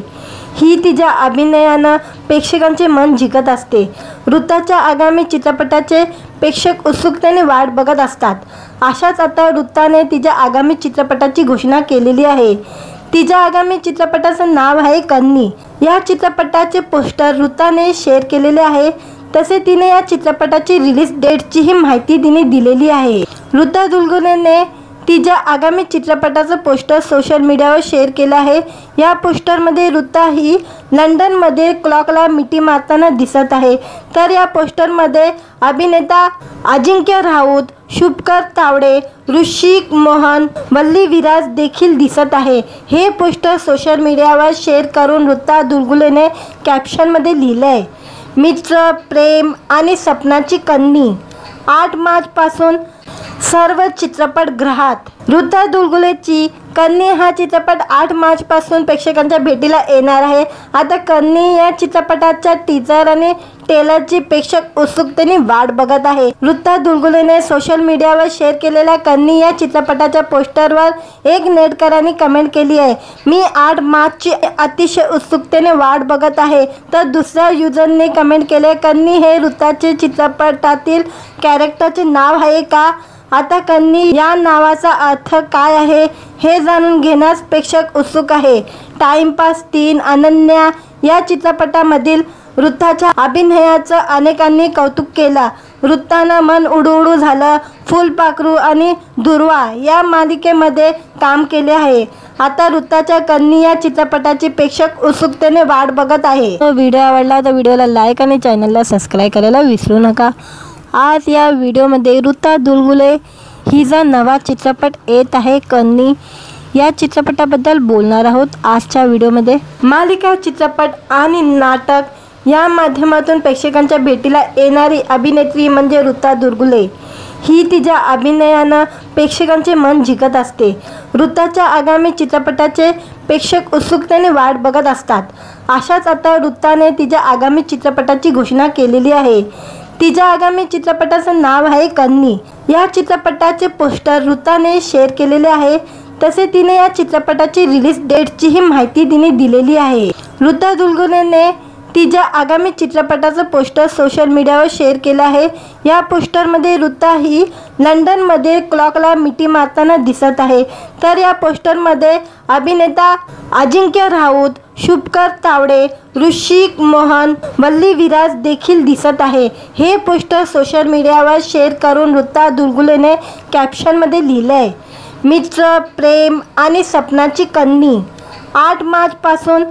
ही तिच्या अभिनयानं प्रेक्षकांचे मन जिंकत असते। ऋताच्या आगामी चित्रपटाचे प्रेक्षक उत्सुकतेने वाट बघत असतात। अशाच आता ऋताने तिच्या आगामी चित्रपटाची घोषणा केलेली आहे। तिच्या आगामी चित्रपटाचं नाव आहे कन्नी। या चित्रपटाचे पोस्टर ऋताने शेअर केलेले आहे। तसे तिने या चित्रपटाची रिलीज डेटचीही माहिती तिने दिलेली आहे। ऋता दुलगुलेने तिच्या आगामी चित्रपटाचं पोस्टर सोशल मीडियावर शेअर केलं आहे। या पोस्टरमध्ये ऋता ही लंडनमध्ये क्लॉकला मिठी मारताना दिसत आहे। तर या पोस्टरमध्ये अभिनेता अजिंक्य राऊत, शुभकर तावडे, ऋषिक मोहन, वल्ली विराज देखील दिसत आहे। हे पोस्टर सोशल मीडियावर शेअर करून ऋता दुलगुलेने कॅप्शनमध्ये लिहिलंय, मित्र, प्रेम आणि सपनाची कन्नी 8 मार्च पासून सर्व चित्रपटगृहात। ऋता दुलगुलेची कन्नी हा चित्रपट 8 मार्च पासून प्रेक्षकांच्या भेटीला येणार आहे। आता कन्नी या चित्रपटाच्या टीजर आणि ट्रेलरची प्रेक्षक उत्सुकतेने वाट बघत आहे। ऋता दुलगुलेने सोशल मीडियावर शेअर केलेल्या कन्नी या चित्रपटाच्या पोस्टरवर एक नेटकरांनी कमेंट केली आहे, मी 8 मार्चची अतिशय उत्सुकतेने वाट बघत आहे। तर दुसऱ्या युजरने कमेंट केले, कन्नी हे ऋताचे चित्रपटातील कॅरेक्टरचे नाव आहे का? आता कन्नी या नावाचा अर्थ काय आहे हे जाणून घेण्यास प्रेक्षक उत्सुक आहे। टाइमपास 3 अनन्या या चित्रपटामधील ऋताच्या अभिनयाचं अनेकांनी कौतुक केलं। ऋतानं मन उडू झालं, फुलपाखरू आणि दुर्वा या मालिकेमध्ये काम केले आहे। आता ऋताच्या कन्नी या चित्रपटाची प्रेक्षक उत्सुकतेने वाट बघत आहे। व्हिडिओ आवडला तर व्हिडिओला लाईक आणि चॅनलला सबस्क्राईब करायला विसरू नका। आज या व्हिडिओमध्ये ऋता दुलगुले हिचा नवा चित्रपट येत आहे कन्नी या चित्रपटाबद्दल बोलणार आहोत आजच्या व्हिडिओमध्ये। मालिका, चित्रपट आणि नाटक या माध्यमातून प्रेक्षकांच्या भेटीला येणारी अभिनेत्री म्हणजे ऋता दुलगुले। ही तिच्या अभिनयानं प्रेक्षकांचे मन जिंकत असते। ऋताच्या आगामी चित्रपटाचे प्रेक्षक उत्सुकतेने वाट बघत असतात। अशाच आता ऋताने तिच्या आगामी चित्रपटाची घोषणा केलेली आहे। तिच्या आगामी चित्रपटाचं नाव आहे कन्नी। या चित्रपटाचे पोस्टर ऋताने शेअर केलेले आहे। तसे तिने या चित्रपटाची रिलीज डेटचीही माहिती तिने दिलेली आहे। ऋता दुलगुलेने तिच्या आगामी चित्रपटाचं पोस्टर सोशल मीडियावर शेअर केलं आहे। या पोस्टरमध्ये ऋता ही लंडनमध्ये क्लॉकला मिठी मारताना दिसत आहे। तर या पोस्टरमध्ये अभिनेता अजिंक्य राऊत, शुभकर तावडे, ऋषिक मोहन, वल्ली विराज देखील दिसत आहे। हे पोस्टर सोशल मीडियावर शेअर करून ऋता दुलगुलेने कॅप्शनमध्ये लिहिलंय, मित्र, प्रेम आणि सपनाची कन्नी 8 मार्च पासून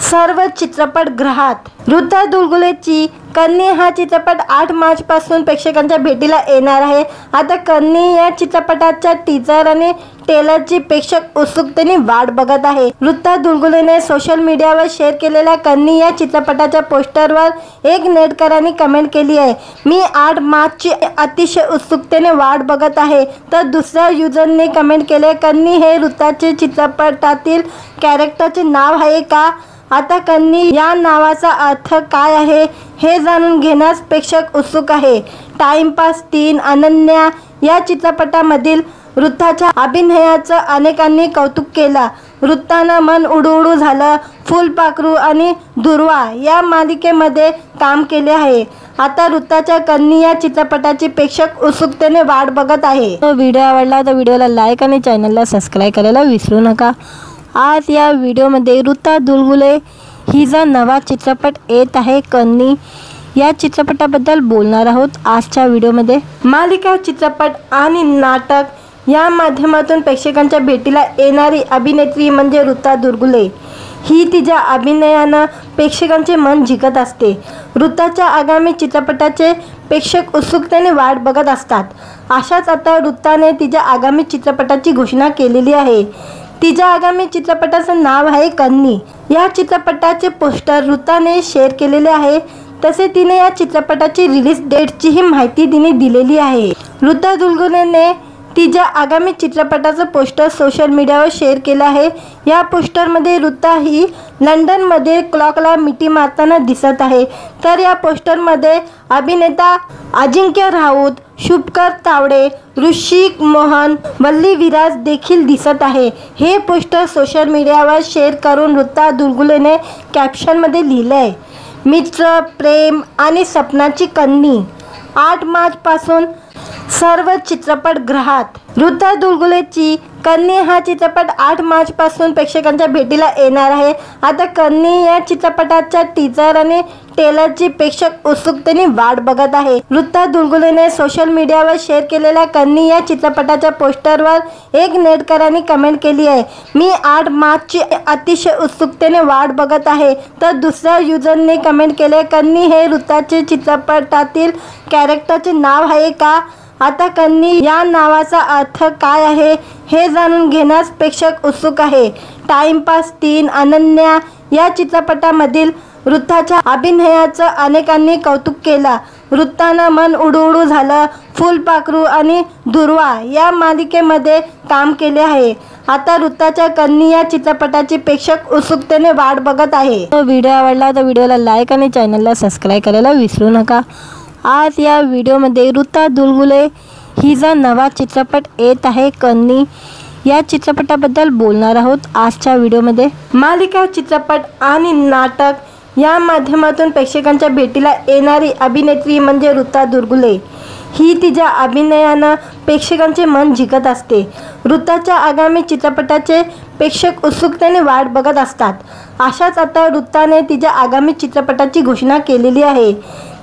सर्व चित्रपटगृहात। ऋता दुलगुलेची कन्नी हा चित्रपट 8 मार्च पासून प्रेक्षकांच्या भेटीला येणार आहे। आता कन्नी या चित्रपटाच्या टीजर आणि ट्रेलरची प्रेक्षक उत्सुकतेने वाट बघत आहे। ऋता दुलगुलेने सोशल मीडियावर शेअर केलेल्या कन्नी या चित्रपटाच्या पोस्टरवर एक नेटकरांनी कमेंट केली आहे, मी 8 मार्चची अतिशय उत्सुकतेने वाट बघत आहे। तर दुसऱ्या युजरने कमेंट केले, कन्नी हे ऋताचे चित्रपटातील कॅरेक्टरचे नाव आहे का? आता कन्नी या नावाचा अर्थ काय आहे हे जाणून घेण्यास प्रेक्षक उत्सुक आहे। टाइमपास 3 अनन्या या चित्रपटामधील ऋताच्या अभिनयाचं अनेकांनी कौतुक केलं। ऋतानं मन उडू झालं, फुलपाखरू आणि दुर्वा या मालिकेमध्ये काम केले आहे। आता ऋताच्या कन्नी या चित्रपटाची प्रेक्षक उत्सुकतेने वाट बघत आहे। व्हिडिओ आवडला तर व्हिडिओला लाईक आणि चॅनलला सबस्क्राईब करायला विसरू नका। आज या व्हिडिओमध्ये ऋता दुलगुले हिचा नवा चित्रपट येत आहे कन्नी या चित्रपटाबद्दल बोलणार आहोत आजच्या व्हिडिओमध्ये। मालिका, चित्रपट आणि नाटक या माध्यमातून प्रेक्षकांच्या भेटीला येणारी अभिनेत्री म्हणजे ऋता दुलगुले। ही तिच्या अभिनयानं प्रेक्षकांचे मन जिंकत असते। ऋताच्या आगामी चित्रपटाचे प्रेक्षक उत्सुकतेने वाट बघत असतात। अशाच आता ऋताने तिच्या आगामी चित्रपटाची घोषणा केलेली आहे। तिच्या आगामी चित्रपटाचं नाव आहे कन्नी। या चित्रपटाचे पोस्टर ऋताने शेअर केलेले आहे। तसे तिने या चित्रपटाची रिलीज डेटचीही माहिती तिने दिलेली आहे। ऋता दुलगुलेने तिच्या आगामी चित्रपटाचं पोस्टर सोशल मीडियावर शेअर केलं आहे। या पोस्टरमध्ये ऋता ही लंडनमध्ये क्लॉकला मिठी मारताना दिसत आहे। तर या पोस्टरमध्ये अभिनेता अजिंक्य राऊत, शुभकर तावडे, ऋषिक मोहन, वल्ली विराज देखील दिसत आहे। हे पोस्टर सोशल मीडियावर शेअर करून ऋता दुलगुलेने कॅप्शनमध्ये लिहिलंय, मित्र, प्रेम आणि सपनाची कन्नी। 8 मार्चपासून सर्व चित्रपटगृहात। ऋता दुलगुलेची कन्नी हा चित्रपट 8 मार्चपासून प्रेक्षकांच्या भेटीला येणार आहे। आता कन्नी या चित्रपटाच्या टीजर आणि ट्रेलरची प्रेक्षक उत्सुकतेने वाट बघत आहे। ऋता दुलगुलेने सोशल मीडियावर शेअर केलेल्या कन्नी या चित्रपटाच्या पोस्टरवर एक नेटकरांनी कमेंट केली आहे, मी 8 मार्चची अतिशय उत्सुकतेने वाट बघत आहे। तर दुसऱ्या युजरने कमेंट केले, कन्नी हे ऋताचे चित्रपटातील कॅरेक्टरचे नाव आहे का? आता कन्नी या नावाचा अर्थ काय आहे हे जाणून घेण्यास प्रेक्षक उत्सुक आहे। टाइमपास 3 अनन्या या चित्रपटामधील ऋताच्या अभिनयाचं अनेकांनी कौतुक केलं। ऋतानं मन उडू झालं, फुलपाखरू आणि दुर्वा या मालिकेमध्ये काम केले आहे। आता ऋताच्या कन्नी या चित्रपटाची प्रेक्षक उत्सुकतेने वाट बघत आहे। व्हिडिओ आवडला तर व्हिडिओला लाईक आणि चॅनलला सबस्क्राईब करायला विसरू नका। आज या व्हिडिओमध्ये ऋता दुलगुले हिचा नवा चित्रपट येत आहे कन्नी या चित्रपटाबद्दल बोलणार आहोत आजच्या व्हिडिओमध्ये। मालिका, चित्रपट आणि नाटक या माध्यमातून प्रेक्षकांच्या भेटीला येणारी अभिनेत्री म्हणजे ऋता दुलगुले। ही तिच्या अभिनयानं प्रेक्षकांचे मन जिंकत असते। ऋताच्या आगामी चित्रपटाचे प्रेक्षक उत्सुकतेने वाट बघत असतात। अशाच आता ऋताने तिच्या आगामी चित्रपटाची घोषणा केलेली आहे।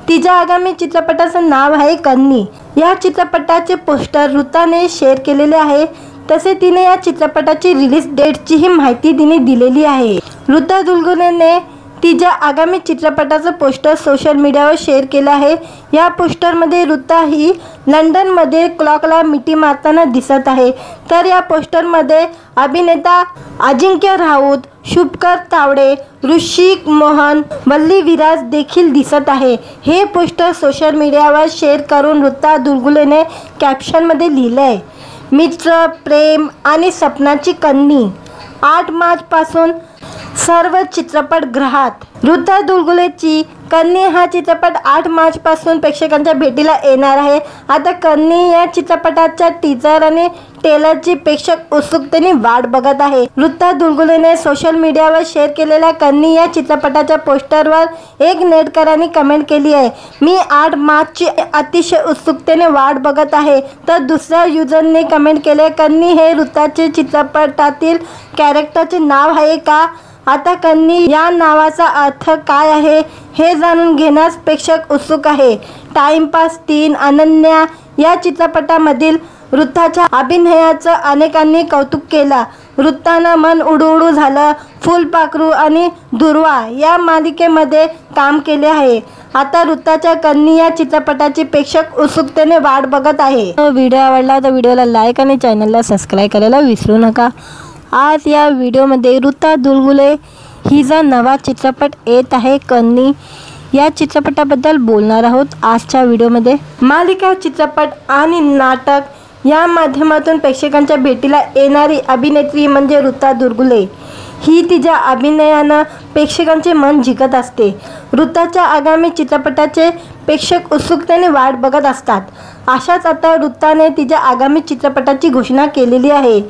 तिच्या आगामी चित्रपटाचं नाव आहे कन्नी। या चित्रपटाचे पोस्टर ऋताने शेअर केलेले आहे। तसे तिने या चित्रपटाची रिलीज डेटचीही माहिती तिने दिलेली आहे। ऋता दुलगुलेने तिच्या आगामी चित्रपटाचं पोस्टर सोशल मीडियावर शेअर केलं आहे। या पोस्टरमध्ये ऋता ही लंडनमध्ये क्लॉकला मिठी मारताना दिसत आहे। तर या पोस्टरमध्ये अभिनेता अजिंक्य राऊत, शुभकर तावडे, ऋषिक मोहन, वल्ली विराज देखील दिसत आहे। हे पोस्टर सोशल मीडियावर शेअर करून ऋता दुलगुलेने कॅप्शनमध्ये लिहिलंय, मित्र, प्रेम आणि सपनाची कन्नी। 8 मार्चपासून सर्व चित्रपटगृहात। ऋता दुलगुलेची कन्नी हा चित्रपट 8 मार्चपासून प्रेक्षकांच्या भेटीला येणार आहे। आता कन्नी या चित्रपटाच्या टीजर आणि ट्रेलरची प्रेक्षक उत्सुकतेने वाट बघत आहे। ऋता दुलगुलेने सोशल मीडियावर शेअर केलेल्या कन्नी या चित्रपटाच्या पोस्टरवर एक नेटकरांनी कमेंट केली आहे, मी 8 मार्चची अतिशय उत्सुकतेने वाट बघत आहे। तर दुसऱ्या युजरने कमेंट केले, कन्नी हे ऋताचे चित्रपटातील कॅरेक्टरचे नाव आहे का? आता कन्नी या नावाचा अर्थ काय आहे हे जाणून घेण्यास प्रेक्षक उत्सुक आहे। टाइमपास 3 अनन्या या चित्रपटामधील ऋताच्या अभिनयाचं अनेकांनी कौतुक केलं। ऋतानं मन उडू झालं, फुलपाखरू आणि दुर्वा या मालिकेमध्ये काम केले आहे। आता ऋताच्या कन्नी या चित्रपटाची प्रेक्षक उत्सुकतेने वाट बघत आहे। व्हिडिओ आवडला तर व्हिडिओला लाईक आणि चॅनलला सबस्क्राईब करायला विसरू नका। आज या व्हिडिओमध्ये ऋता दुलगुले हिचा नवा चित्रपट येत आहे कन्नी या चित्रपटाबद्दल बोलणार आहोत आजच्या व्हिडिओमध्ये। मालिका, चित्रपट आणि नाटक या माध्यमातून प्रेक्षकांच्या भेटीला येणारी अभिनेत्री म्हणजे ऋता दुलगुले। ही तिच्या अभिनयानं प्रेक्षकांचे मन जिंकत असते। ऋताच्या आगामी चित्रपटाचे प्रेक्षक उत्सुकतेने वाट बघत असतात। अशाच आता ऋताने तिच्या आगामी चित्रपटाची घोषणा केलेली आहे।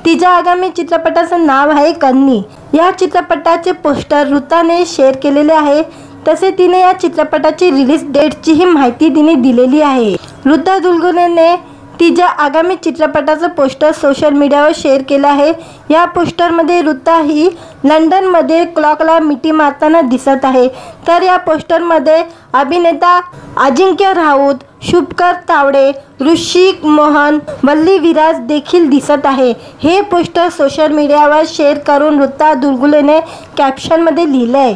तिच्या आगामी चित्रपटाचं नाव आहे कन्नी। या चित्रपटाचे पोस्टर ऋताने शेअर केलेले आहे। तसे तिने या चित्रपटाची रिलीज डेटचीही माहिती तिने दिलेली आहे। ऋता दुलगुलेने तिच्या आगामी चित्रपटाचं पोस्टर सोशल मीडियावर शेअर केलं आहे। या पोस्टरमध्ये ऋता ही लंडनमध्ये क्लॉकला मिठी मारताना दिसत आहे। तर या पोस्टरमध्ये अभिनेता अजिंक्य राऊत, शुभकर तावडे, ऋषिक मोहन, वल्ली विराज देखील दिसत आहे। हे पोस्टर सोशल मीडियावर शेअर करून ऋता दुलगुलेने कॅप्शनमध्ये लिहिलंय,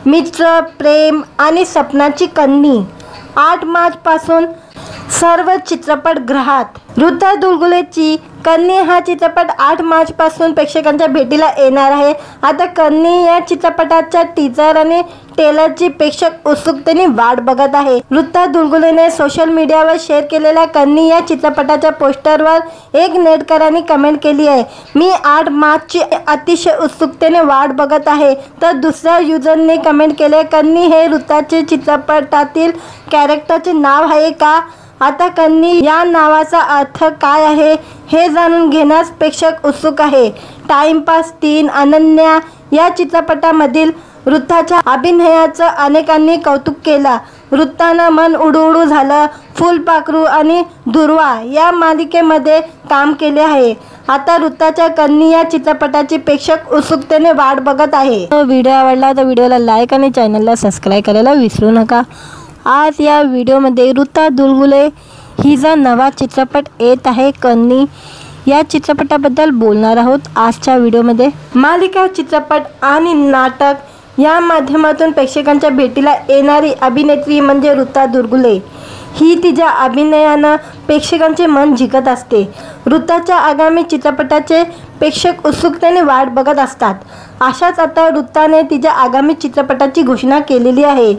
मित्र, प्रेम आणि सपनाची कन्नी 8 मार्चपासून सर्व चित्रपटगृहात। ऋता दुलगुलेची कन्नी हा चित्रपट 8 मार्चपासून प्रेक्षकांच्या भेटीला येणार आहे। आता कन्नी या चित्रपटाच्या टीजर आणि ट्रेलरची प्रेक्षक उत्सुकतेने वाट बघत आहे। ऋता दुलगुलेने सोशल मीडियावर शेअर केलेल्या कन्नी या चित्रपटाच्या पोस्टरवर एक नेटकरांनी कमेंट केली आहे, मी 8 मार्चची अतिशय उत्सुकतेने वाट बघत आहे। तर दुसऱ्या युजरने कमेंट केले, कन्नी हे ऋताचे चित्रपटातील कॅरेक्टरचे नाव आहे का? आता कन्नी या नावाचा अर्थ काय आहे हे जाणून घेण्यास प्रेक्षक उत्सुक आहे। टाइमपास 3 अनन्या या चित्रपटामधील ऋताच्या अभिनयाचं अनेकांनी कौतुक केलं। ऋतानं मन उडू झालं, फुलपाखरू आणि दुर्वा या मालिकेमध्ये काम केले आहे। आता ऋताच्या कन्नी या चित्रपटाची प्रेक्षक उत्सुकतेने वाट बघत आहे। व्हिडिओ आवडला तर व्हिडिओला लाईक आणि चॅनलला सबस्क्राईब करायला विसरू नका। आज या व्हिडिओमध्ये ऋता दुलगुले हिचा नवा चित्रपट येत आहे कन्नी, या चित्रपटाबद्दल बोलणार आहोत आजच्या व्हिडिओमध्ये। मालिका, चित्रपट आणि नाटक या माध्यमातून प्रेक्षकांच्या भेटीला येणारी अभिनेत्री म्हणजे ऋता दुलगुले। ही तिच्या अभिनयानं प्रेक्षकांचे मन जिंकत असते। ऋताच्या आगामी चित्रपटाचे प्रेक्षक उत्सुकतेने वाट बघत असतात। अशाच आता ऋताने तिच्या आगामी चित्रपटाची घोषणा केलेली आहे।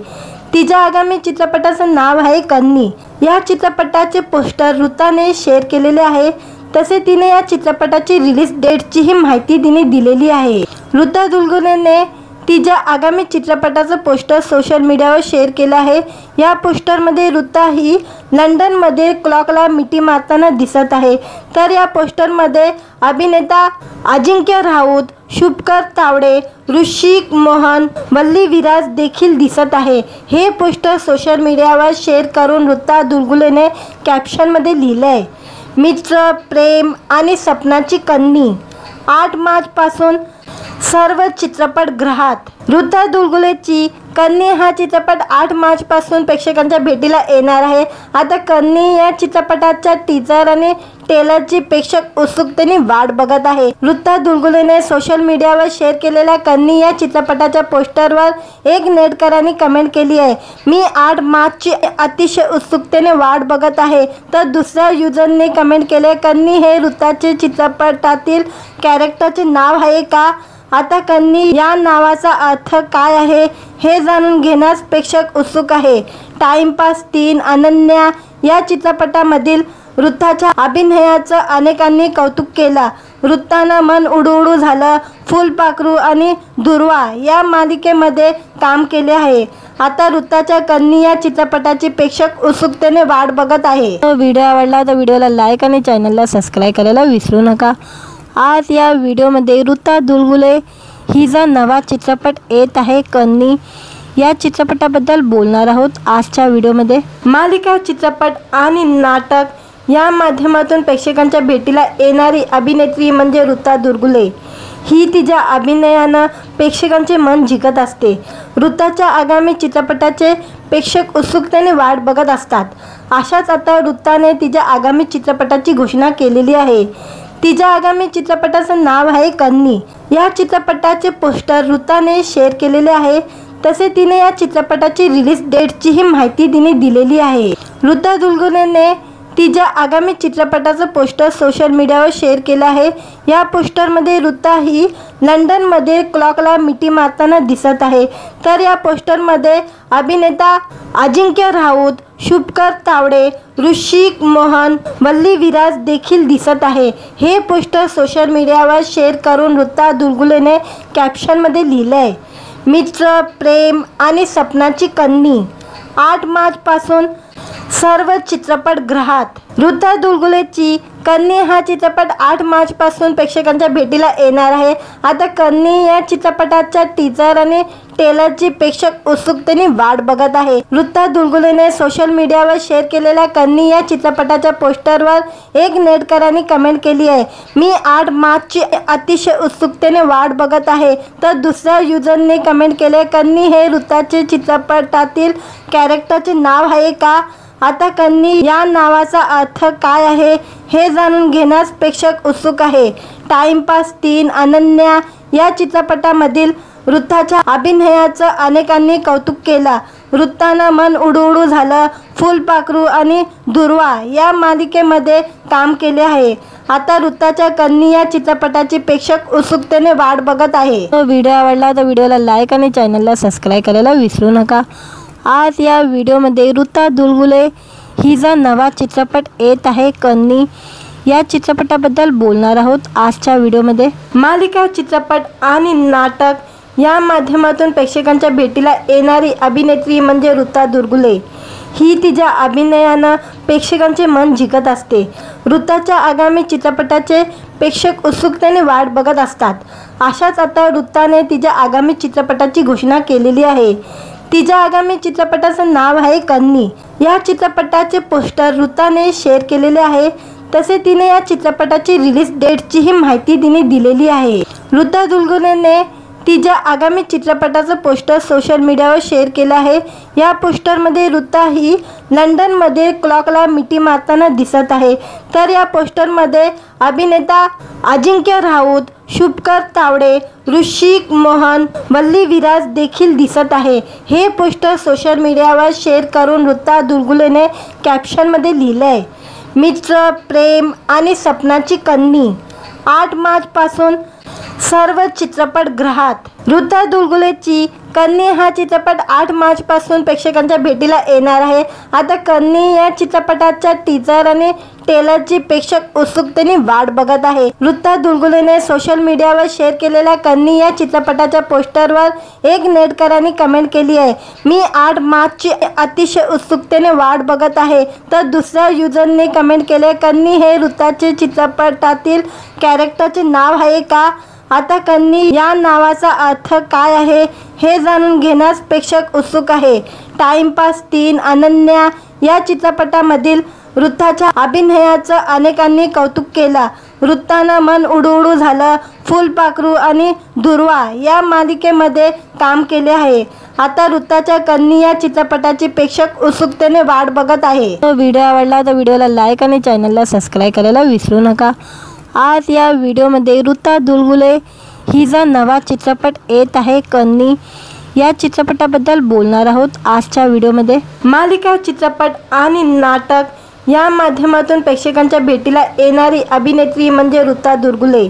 तिच्या आगामी चित्रपटाचं नाव आहे कन्नी। या चित्रपटाचे पोस्टर ऋताने शेअर केलेले आहे। तसे तिने या चित्रपटाची रिलीज डेटचीही माहिती तिने दिलेली आहे। ऋता दुलगुलेने तिच्या आगामी चित्रपटाचं पोस्टर सोशल मीडियावर शेअर केलं आहे। या पोस्टरमध्ये ऋता ही लंडनमध्ये क्लॉकला मिठी मारताना दिसत आहे। तर या पोस्टरमध्ये अभिनेता अजिंक्य राऊत, शुभकर तावडे, ऋषिक मोहन, वल्ली विराज देखील दिसत आहे। हे पोस्टर सोशल मीडियावर शेअर करून ऋता दुलगुलेने कॅप्शनमध्ये लिहिलंय, मित्र, प्रेम आणि सपनाची कन्नी 8 मार्चपासून सर्व चित्रपटगृहात। ऋता दुलगुलेची कन्नी हा चित्रपट 8 मार्चपासून प्रेक्षकांच्या भेटीला येणार आहे। आता कन्नी या चित्रपटाच्या टीजर आणि ट्रेलरची प्रेक्षक उत्सुकतेने वाट बघत आहे। ऋता दुलगुलेने सोशल मीडियावर शेअर केलेल्या कन्नी या चित्रपटाच्या पोस्टरवर एक नेटकरांनी कमेंट केली आहे, मी 8 मार्चची अतिशय उत्सुकतेने वाट बघत आहे। तर दुसऱ्या युजरने कमेंट केले, कन्नी हे ऋताचे चित्रपटातील कॅरेक्टरचे नाव आहे का? आता कन्नी या नावाचा अर्थ काय आहे हे जाणून घेण्यास प्रेक्षक उत्सुक आहे। टाइमपास 3 अनन्या या चित्रपटामधील ऋताच्या अभिनयाचं अनेकांनी कौतुक केलं। ऋतानं मन उडू झालं, फुलपाखरू आणि दुर्वा या मालिकेमध्ये काम केले आहे। आता ऋताच्या कन्नी या चित्रपटाची प्रेक्षक उत्सुकतेने वाट बघत आहे। व्हिडिओ आवडला तर व्हिडिओला लाईक आणि चॅनलला सबस्क्राईब करायला विसरू नका। आज या व्हिडिओमध्ये ऋता दुलगुले हिचा नवा चित्रपट येत आहे कन्नी, या चित्रपटाबद्दल बोलणार आहोत आजच्या व्हिडिओमध्ये। मालिका, चित्रपट आणि नाटक या माध्यमातून प्रेक्षकांच्या भेटीला येणारी अभिनेत्री म्हणजे ऋता दुलगुले। ही तिच्या अभिनयानं प्रेक्षकांचे मन जिंकत असते। ऋताच्या आगामी चित्रपटाचे प्रेक्षक उत्सुकतेने वाट बघत असतात। अशाच आता ऋताने तिच्या आगामी चित्रपटाची घोषणा केलेली आहे। तिच्या आगामी चित्रपटाचं नाव आहे कन्नी। या चित्रपटाचे पोस्टर ऋताने शेअर केलेले आहे। तसे तिने या चित्रपटाची रिलीज डेटचीही माहिती तिने दिलेली आहे। ऋता दुलगुलेने तिच्या आगामी चित्रपटाचं पोस्टर सोशल मीडियावर शेअर केलं आहे। या पोस्टरमध्ये ऋता ही लंडनमध्ये क्लॉकला मिठी मारताना दिसत आहे। तर या पोस्टरमध्ये अभिनेता अजिंक्य राऊत, शुभकर तावडे, ऋषिक मोहन, वल्ली विराज देखील दिसत आहे। हे पोस्टर सोशल मीडियावर शेअर करून ऋता दुलगुलेने कॅप्शनमध्ये लिहिलंय, मित्र, प्रेम आणि सपनाची कन्नी 8 मार्चपासून सर्व चित्रपटगृहात। ऋता दुलगुलेची कन्नी हा चित्रपट 8 मार्च पासून प्रेक्षकांच्या भेटीला येणार आहे। आता कन्नी या चित्रपटाच्या टीजर आणि ट्रेलरची प्रेक्षक उत्सुकतेने वाट बघत आहे। ऋता दुलगुलेने सोशल मीडियावर शेअर केलेल्या कन्नी या चित्रपटाच्या पोस्टरवर एक नेटकरांनी कमेंट केली आहे, मी 8 मार्चची अतिशय उत्सुकतेने वाट बघत आहे। तर दुसऱ्या युजरने कमेंट केले, कन्नी हे ऋताचे चित्रपटातील कॅरेक्टरचे नाव आहे का? आता कन्नी या नावाचा अर्थ काय आहे हे जाणून घेण्यास प्रेक्षक उत्सुक आहे। टाइमपास 3 अनन्या या चित्रपटामधील ऋताच्या अभिनयाचं अनेकांनी कौतुक केलं। ऋतानं मन उडू झालं, फुलपाखरू आणि दुर्वा या मालिकेमध्ये काम केले आहे। आता ऋताच्या कन्नी या चित्रपटाची प्रेक्षक उत्सुकतेने वाट बघत आहे। व्हिडिओ आवडला तर व्हिडिओला लाईक आणि चॅनलला सबस्क्राईब करायला विसरू नका। आज या व्हिडिओमध्ये ऋता दुलगुले हिचा नवा चित्रपट येत आहे कन्नी या चित्रपटाबद्दल बोलणार आहोत आजच्या व्हिडिओमध्ये। मालिका, चित्रपट आणि नाटक या माध्यमातून प्रेक्षकांच्या भेटीला येणारी अभिनेत्री म्हणजे ऋता दुलगुले। ही तिच्या अभिनयानं प्रेक्षकांचे मन जिंकत असते। ऋताच्या आगामी चित्रपटाचे प्रेक्षक उत्सुकतेने वाट बघत असतात। अशाच आता ऋताने तिच्या आगामी चित्रपटाची घोषणा केलेली आहे। तिच्या आगामी चित्रपटाचं नाव आहे कन्नी। या चित्रपटाचे पोस्टर ऋताने शेअर केलेले आहे। तसे तिने या चित्रपटाची रिलीज डेटचीही माहिती तिने दिलेली आहे। ऋता दुलगुलेने तिच्या आगामी चित्रपटाचं पोस्टर सोशल मीडियावर शेअर केलं आहे। या पोस्टरमध्ये ऋता ही लंडनमध्ये क्लॉकला मिठी मारताना दिसत आहे। तर या पोस्टरमध्ये अभिनेता अजिंक्य राऊत, शुभकर तावडे, ऋषिक मोहन, वल्ली विराज देखील दिसत आहे। हे पोस्टर सोशल मीडियावर शेअर करून ऋता दुलगुलेने कॅप्शनमध्ये लिहिलंय, मित्र, प्रेम आणि सपनाची कन्नी 8 मार्च पासून सर्व चित्रपटगृहात। ऋता दुलगुलेची कन्नी हा चित्रपट 8 मार्च पासून प्रेक्षकांच्या भेटीला येणार आहे। आता कन्नी या चित्रपटाच्या टीजर आणि ट्रेलरची प्रेक्षक उत्सुकतेने वाट बघत आहे। ऋता दुलगुलेने सोशल मीडियावर शेअर केलेल्या कन्नी या चित्रपटाच्या पोस्टरवर एक नेटकरांनी कमेंट केली आहे, मी 8 मार्चची अतिशय उत्सुकतेने वाट बघत आहे। तर दुसऱ्या युजरने कमेंट केले, कन्नी हे ऋताचे चित्रपटातील कॅरेक्टरचे नाव आहे का? आता कन्नी या नावाचा अर्थ काय आहे हे जाणून घेण्यास प्रेक्षक उत्सुक आहे। टाइमपास 3 अनन्या या चित्रपटामधील ऋताच्या अभिनयाचं अनेकांनी कौतुक केलं। ऋतानं मन उडू झालं, फुलपाखरू आणि दुर्वा या मालिकेमध्ये काम केले आहे। आता ऋताच्या कन्नी या चित्रपटाची प्रेक्षक उत्सुकतेने वाट बघत आहे। व्हिडिओ आवडला तर व्हिडिओला लाईक आणि चॅनलला सबस्क्राईब करायला विसरू नका। आज या व्हिडिओमध्ये ऋता दुलगुले हिचा नवा चित्रपट येत आहे कन्नी या चित्रपटाबद्दल बोलणार आहोत आजच्या व्हिडिओमध्ये। मालिका, चित्रपट आणि नाटक या माध्यमातून प्रेक्षकांच्या भेटीला येणारी अभिनेत्री म्हणजे ऋता दुलगुले।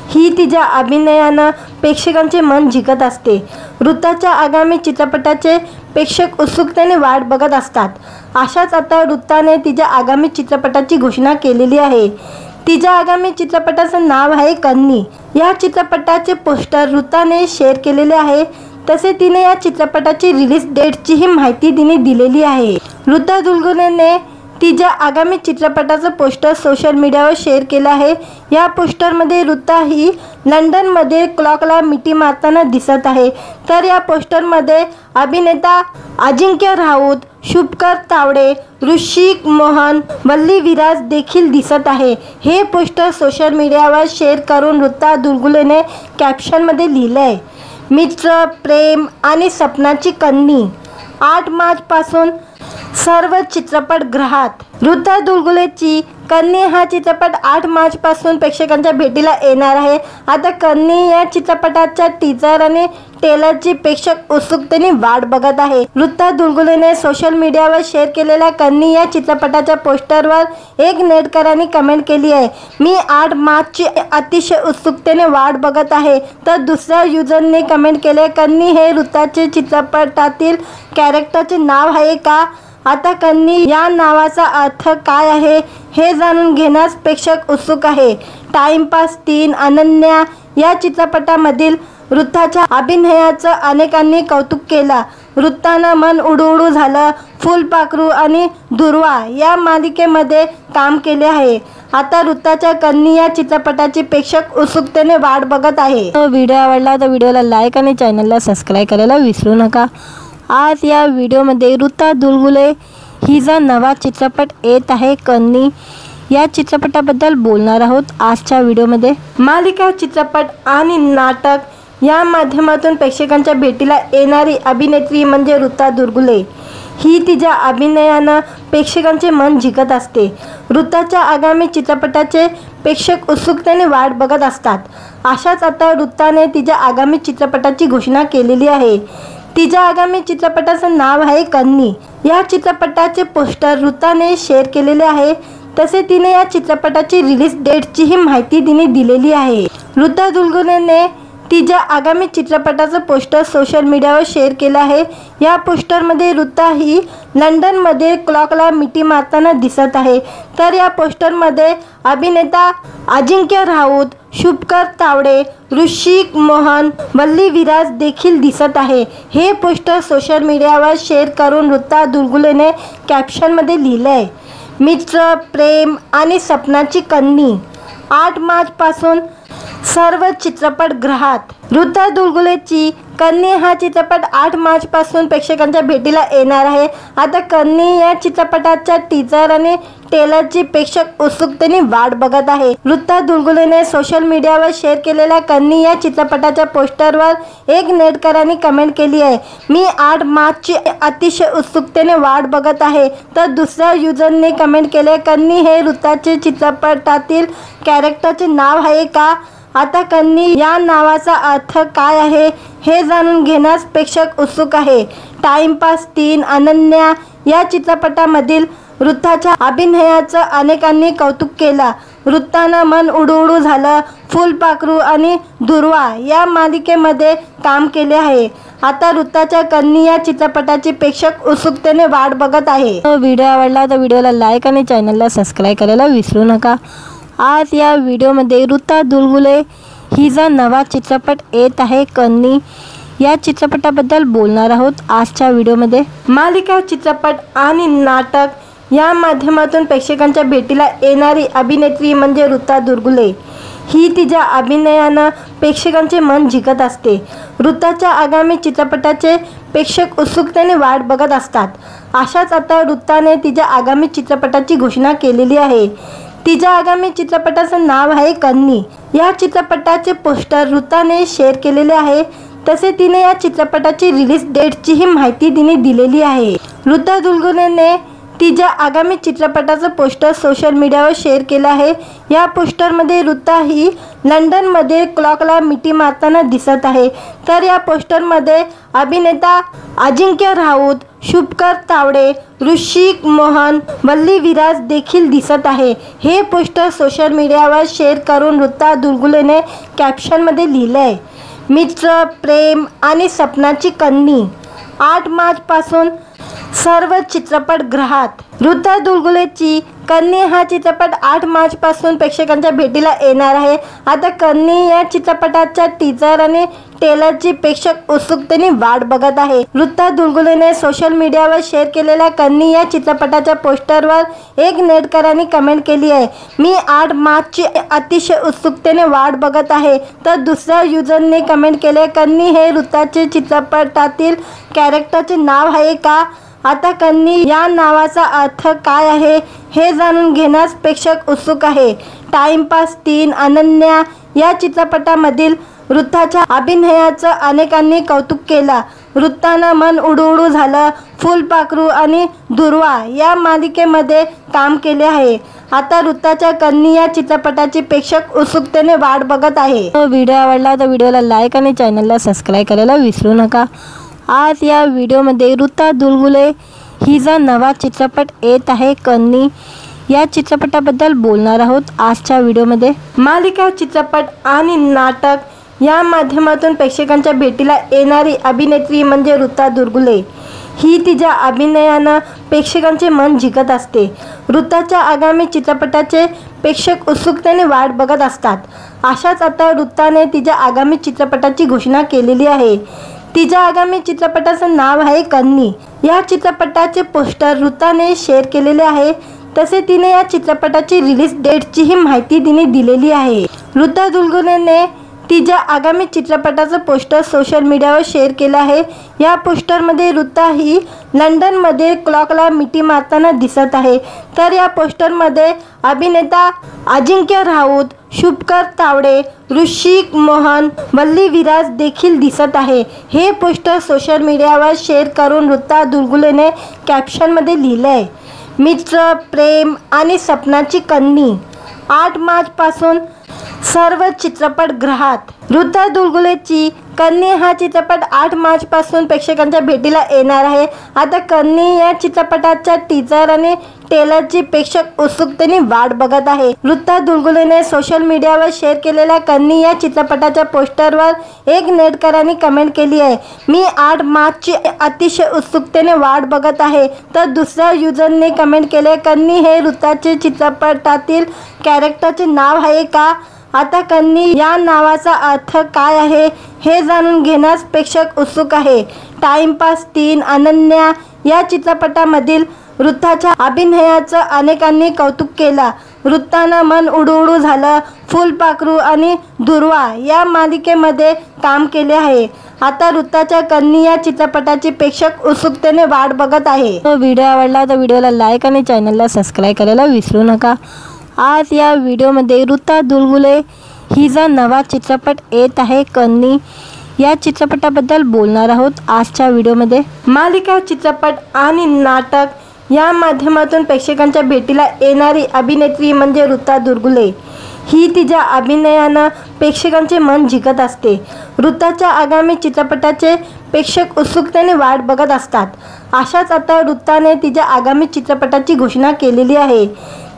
ही तिच्या अभिनयानं प्रेक्षकांचे मन जिंकत असते। ऋताच्या आगामी चित्रपटाचे प्रेक्षक उत्सुकतेने वाट बघत असतात। अशाच आता ऋताने तिच्या आगामी चित्रपटाची घोषणा केलेली आहे। तिच्या आगामी चित्रपटाचं नाव आहे कन्नी। या चित्रपटाचे पोस्टर ऋताने शेअर केलेले आहे। तसे तिने या चित्रपटाची रिलीज डेटचीही माहिती तिने दिलेली आहे। ऋता दुलगुलेने तिच्या आगामी चित्रपटाचं पोस्टर सोशल मीडियावर शेअर केलं आहे। या पोस्टरमध्ये ऋता ही लंडनमध्ये क्लॉकला मिठी मारताना दिसत आहे। तर या पोस्टरमध्ये अभिनेता अजिंक्य राऊत, शुभकर तावडे, ऋषिक मोहन, वल्ली विराज देखील दिसत आहे। हे पोस्टर सोशल मीडियावर शेअर करून ऋता दुलगुलेने कॅप्शनमध्ये लिहिलंय, मित्र, प्रेम आणि सपनाची कन्नी 8 मार्च पासून सर्व चित्रपटगृहात। ऋता दुलगुलेची कन्नी हा चित्रपट 8 मार्च पासून प्रेक्षकांच्या भेटीला येणार आहे। आता कन्नी या चित्रपटाच्या टीजर आणि ट्रेलरची प्रेक्षक उत्सुकतेने वाट बघत आहे। ऋता दुलगुलेने सोशल मीडियावर शेअर केलेल्या कन्नी या चित्रपटाच्या पोस्टरवर एक नेटकरांनी कमेंट केली आहे, मी 8 मार्चची अतिशय उत्सुकतेने वाट बघत आहे। तर दुसऱ्या युजरने कमेंट केले, कन्नी हे ऋताचे चित्रपटातील कॅरेक्टरचे नाव आहे का? आता कन्नी या नावाचा अर्थ काय आहे हे जाणून घेण्यास प्रेक्षक उत्सुक आहे। टाइमपास 3 अनन्या या चित्रपटामधील वृत्ताच्या अभिनयाचं अनेकांनी कौतुक केलं. वृत्तानं मन उडू झालं, फुलपाखरू आणि दुर्वा या मालिकेमध्ये काम केले आहे. आता वृत्ताच्या कन्नी या चित्रपटाची प्रेक्षक उत्सुकतेने वाट बघत आहे. व्हिडिओ आवडला तर व्हिडिओला लाईक आणि चॅनलला सबस्क्राईब करायला विसरू नका. आज या व्हिडिओमध्ये ऋता दुलगुले हिचा नवा चित्रपट येत आहे कन्नी. या चित्रपटाबद्दल बोलणार आहोत आजच्या व्हिडिओमध्ये. मालिका, चित्रपट आणि नाटक या माध्यमातून प्रेक्षकांच्या भेटीला येणारी अभिनेत्री म्हणजे ऋता दुलगुले. ही तिच्या अभिनयानं प्रेक्षकांचे मन जिंकत असते. ऋताच्या आगामी चित्रपटाचे प्रेक्षक उत्सुकतेने वाट बघत असतात. अशाच आता ऋताने तिच्या आगामी चित्रपटाची घोषणा केलेली आहे. तिच्या आगामी चित्रपटाचं नाव आहे कन्नी. या चित्रपटाचे पोस्टर ऋताने शेअर केलेले आहे. तसे तिने या चित्रपटाची रिलीज डेटचीही माहिती तिने दिलेली आहे. ऋता दुलगुलेने तिच्या आगामी चित्रपटाचं पोस्टर सोशल मीडियावर शेअर केलं आहे. या पोस्टरमध्ये ऋता ही लंडनमध्ये क्लॉकला मिठी मारताना दिसत आहे. तर या पोस्टरमध्ये अभिनेता अजिंक्य राऊत, शुभकर तावडे, ऋषिक मोहन, वल्ली विराज देखील दिसत आहे. हे पोस्टर सोशल मीडियावर शेअर करून ऋता दुलगुलेने कॅप्शनमध्ये लिहिलं आहे, मित्र, प्रेम आणि सपनाची कन्नी. 8 मार्चपासून सर्व चित्रपटगृहात. ऋता दुलगुलेची कन्नी हा चित्रपट 8 मार्चपासून प्रेक्षकांच्या भेटीला येणार आहे. आता कन्नी या चित्रपटाच्या टीजर आणि ट्रेलरची प्रेक्षक उत्सुकतेने वाट बघत आहे. ऋता दुलगुलेने सोशल मीडियावर शेअर केलेल्या कन्नी या चित्रपटाच्या पोस्टरवर एक नेटकरांनी कमेंट केली आहे, मी 8 मार्चची अतिशय उत्सुकतेने वाट बघत आहे. तर दुसऱ्या युजरने कमेंट केले, कन्नी हे ऋताचे चित्रपटातील कॅरेक्टरचे नाव आहे का? आता कन्नी या नावाचा अर्थ काय आहे हे जाणून घेण्यास प्रेक्षक उत्सुक आहे. टाइमपास 3 अनन्या या चित्रपटामधील ऋताच्या अभिनयाचं अनेकांनी कौतुक केलं. वृत्तानं मन उडू झालं, फुलपाखरू आणि दुर्वा या मालिकेमध्ये काम केले आहे. आता ऋताच्या कन्नी या चित्रपटाची प्रेक्षक उत्सुकतेने वाट बघत आहे. व्हिडिओ आवडला तर व्हिडिओला लाईक आणि चॅनलला सबस्क्राईब करायला विसरू नका. आज या व्हिडिओमध्ये ऋता दुलगुले हिचा नवा चित्रपट येत आहे कन्नी. या चित्रपटाबद्दल बोलणार आहोत आजच्या व्हिडिओमध्ये. मालिका, चित्रपट आणि नाटक या माध्यमातून प्रेक्षकांच्या भेटीला येणारी अभिनेत्री म्हणजे ऋता दुलगुले. ही तिच्या अभिनयानं प्रेक्षकांचे मन जिंकत असते. ऋताच्या आगामी चित्रपटाचे प्रेक्षक उत्सुकतेने वाट बघत असतात. अशाच आता ऋताने तिच्या आगामी चित्रपटाची घोषणा केलेली आहे. तिच्या आगामी चित्रपटाचं नाव आहे कन्नी. या चित्रपटाचे पोस्टर ऋताने शेअर केलेले आहे. तसे तिने या चित्रपटाची रिलीज डेटचीही माहिती तिने दिलेली आहे. ऋता दुलगुलेने तिच्या आगामी चित्रपटाचं पोस्टर सोशल मीडियावर शेअर केलं आहे. या पोस्टरमध्ये ऋता ही लंडनमध्ये क्लॉकला मिठी मारताना दिसत आहे. तर या पोस्टरमध्ये अभिनेता अजिंक्य राऊत, शुभकर तावडे, ऋषिक मोहन, वल्ली विराज देखील दिसत आहे. हे पोस्टर सोशल मीडियावर शेअर करून ऋता दुलगुलेने कॅप्शनमध्ये लिहिलं आहे, मित्र, प्रेम आणि सपनाची कन्नी. 8 मार्चपासून सर्व चित्रपटगृहात. ऋता दुलगुलेची कन्नी हा चित्रपट 8 मार्चपासून प्रेक्षकांच्या भेटीला येणार आहे. आता कन्नी या चित्रपटाच्या टीजर आणि ट्रेलरची प्रेक्षक उत्सुकतेने वाट बघत आहे. ऋता दुलगुलेने सोशल मीडियावर शेअर केलेल्या कन्नी या चित्रपटाच्या पोस्टरवर एक नेटकरांनी कमेंट केली आहे, मी 8 मार्चची अतिशय उत्सुकतेने वाट बघत आहे. तर दुसऱ्या युजरने कमेंट केले, कन्नी हे ऋताचे चित्रपटातील कॅरेक्टरचे नाव आहे का? आता कन्नी या नावाचा अर्थ काय आहे हे जाणून घेण्यास प्रेक्षक उत्सुक आहे. टाइमपास 3 अनन्या या चित्रपटामधील ऋताच्या अभिनयाचं अनेकांनी कौतुक केलं. वृत्तानं मन उडू झालं, फुलपाखरू आणि दुर्वा या मालिकेमध्ये काम केले आहे. आता ऋताच्या कन्नी या चित्रपटाची प्रेक्षक उत्सुकतेने वाट बघत आहे. व्हिडिओ आवडला तर व्हिडिओला लाईक आणि चॅनलला सबस्क्राईब करायला विसरू नका. आज या व्हिडिओमध्ये ऋता दुलगुले हिचा नवा चित्रपट येत आहे कन्नी. या चित्रपटाबद्दल बोलणार आहोत आजच्या व्हिडिओमध्ये. मालिका, चित्रपट आणि नाटक या माध्यमातून प्रेक्षकांच्या भेटीला येणारी अभिनेत्री म्हणजे ऋता दुलगुले. ही तिच्या अभिनयानं प्रेक्षकांचे मन जिंकत असते. ऋताच्या आगामी चित्रपटाचे प्रेक्षक उत्सुकतेने वाट बघत असतात. अशाच आता ऋताने तिच्या आगामी चित्रपटाची घोषणा केलेली आहे. तिच्या आगामी चित्रपटाचं नाव आहे कन्नी. या चित्रपटाचे पोस्टर ऋताने शेअर केलेले आहे. तसे तिने या चित्रपटाची रिलीज डेटचीही माहिती तिने दिलेली आहे. ऋता दुलगुलेने तिच्या आगामी चित्रपटाचं पोस्टर सोशल मीडियावर शेअर केलं आहे. या पोस्टरमध्ये ऋता ही लंडनमध्ये क्लॉकला मिठी मारताना दिसत आहे. तर या पोस्टरमध्ये अभिनेता अजिंक्य राऊत, शुभकर तावडे, ऋषिक मोहन, वल्ली विराज देखील दिसत आहे. हे पोस्टर सोशल मीडियावर शेअर करून ऋता दुलगुलेने कॅप्शनमध्ये लिहिलं आहे, मित्र, प्रेम आणि सपनाची कन्नी. 8 मार्चपासून सर्व चित्रपटगृहात. ऋता दुलगुलेची कन्नी हा चित्रपट 8 मार्चपासून प्रेक्षकांच्या भेटीला येणार आहे. आता कन्नी या चित्रपटाच्या टीजर आणि ट्रेलरची प्रेक्षक उत्सुकतेने वाट बघत आहे. ऋता दुलगुलेने सोशल मीडियावर शेअर केलेल्या कन्नी या चित्रपटाच्या पोस्टरवर एक नेटकरांनी कमेंट केली आहे, मी 8 मार्चची अतिशय उत्सुकतेने वाट बघत आहे. तर दुसऱ्या युजरने कमेंट केले, कन्नी हे ऋताचे चित्रपटातील कॅरेक्टरचे नाव आहे का? आता कन्नी या नावाचा अर्थ काय आहे हे जाणून घेण्यास प्रेक्षक उत्सुक आहे. टाइमपास 3 अनन्या या चित्रपटामधील ऋताच्या अभिनयाचं अनेकांनी कौतुक केलं. ऋतानं मन उडू झालं, फुलपाखरू आणि दुर्वा या मालिकेमध्ये काम केले आहे. आता ऋताच्या कन्नी या चित्रपटाची प्रेक्षक उत्सुकतेने वाट बघत आहे. व्हिडिओ आवडला तर व्हिडिओला लाईक आणि चॅनलला सबस्क्राईब करायला विसरू नका. आज या व्हिडिओमध्ये ऋता दुलगुले हिचा नवा चित्रपट येत आहे कन्नी. या चित्रपटाबद्दल बोलणार आहोत आजच्या व्हिडिओमध्ये. मालिका, चित्रपट आणि नाटक या माध्यमातून प्रेक्षकांच्या भेटीला येणारी अभिनेत्री म्हणजे ऋता दुलगुले. ही तिच्या अभिनयानं प्रेक्षकांचे मन जिंकत असते. ऋताच्या आगामी चित्रपटाचे प्रेक्षक उत्सुकतेने वाट बघत असतात. अशाच आता ऋताने तिच्या आगामी चित्रपटाची घोषणा केलेली आहे.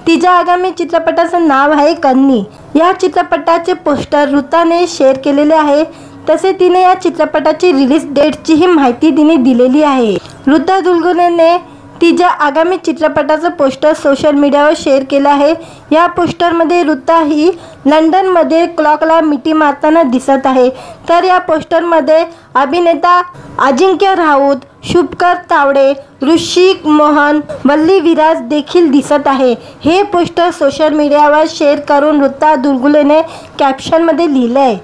तिच्या आगामी चित्रपटाचं नाव आहे कन्नी. या चित्रपटाचे पोस्टर ऋताने शेअर केलेले आहे. तसे तिने या चित्रपटाची रिलीज डेटचीही माहिती तिने दिलेली आहे. ऋता दुलगुलेने तिच्या आगामी चित्रपटाचं पोस्टर सोशल मीडियावर शेअर केलं आहे. या पोस्टरमध्ये ऋता ही लंडनमध्ये क्लॉकला मिठी मारताना दिसत आहे. तर या पोस्टरमध्ये अभिनेता अजिंक्य राऊत, शुभकर तावडे, ऋषिक मोहन, वल्ली विराज देखील दिसत आहे. हे पोस्टर सोशल मीडियावर शेअर करून ऋता दुलगुलेने कॅप्शनमध्ये लिहिलं आहे,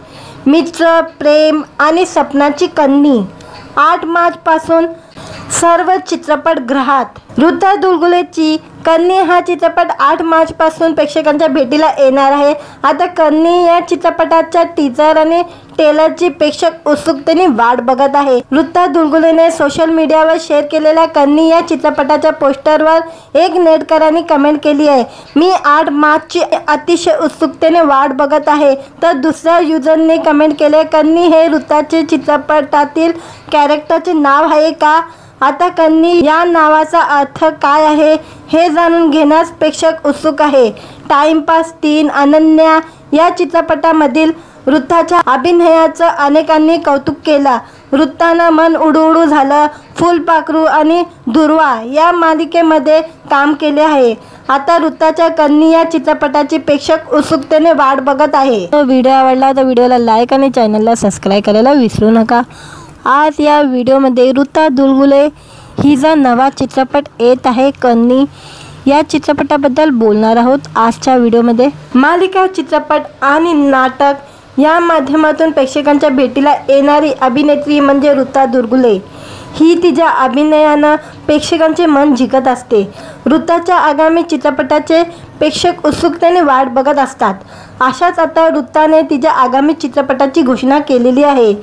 मित्र, प्रेम आणि सपनाची कन्नी. 8 मार्चपासून सर्व चित्रपटगृहात. ऋता दुलगुलेची कन्नी हा चित्रपट 8 मार्चपासून प्रेक्षकांच्या भेटीला येणार आहे. आता कन्नी या चित्रपटाच्या टीजर आणि ट्रेलरची प्रेक्षक उत्सुकतेने वाट बघत आहे. ऋता दुलगुलेने सोशल मीडियावर शेअर केलेल्या कन्नी या चित्रपटाच्या पोस्टरवर एक नेटकरांनी कमेंट केली आहे, मी 8 मार्चची अतिशय उत्सुकतेने वाट बघत आहे. तर दुसऱ्या युजरने कमेंट केले, कन्नी हे ऋताचे चित्रपटातील कॅरेक्टरचे नाव आहे का? आता कन्नी या नावाचा अर्थ काय आहे हे जाणून घेण्यास प्रेक्षक उत्सुक आहे. टाइमपास 3 अनन्या या चित्रपटामधील ऋताच्या अभिनयाचं अनेकांनी कौतुक केलं. ऋतानं मन उडू झालं, फुलपाखरू आणि दुर्वा या मालिकेमध्ये काम केले आहे. आता ऋताच्या कन्नी या चित्रपटाची प्रेक्षक उत्सुकतेने वाट बघत आहे. व्हिडिओ आवडला तर व्हिडिओला लाईक आणि चॅनलला सबस्क्राईब करायला विसरू नका. आज या व्हिडिओमध्ये ऋता दुलगुले हिचा नवा चित्रपट येत आहे कन्नी. या चित्रपटाबद्दल बोलणार आहोत आजच्या व्हिडिओमध्ये. मालिका, चित्रपट आणि नाटक या माध्यमातून प्रेक्षकांच्या भेटीला येणारी अभिनेत्री म्हणजे ऋता दुलगुले. ही तिच्या अभिनयानं प्रेक्षकांचे मन जिंकत असते. ऋताच्या आगामी चित्रपटाचे प्रेक्षक उत्सुकतेने वाट बघत असतात. अशाच आता ऋताने तिच्या आगामी चित्रपटाची घोषणा केलेली आहे.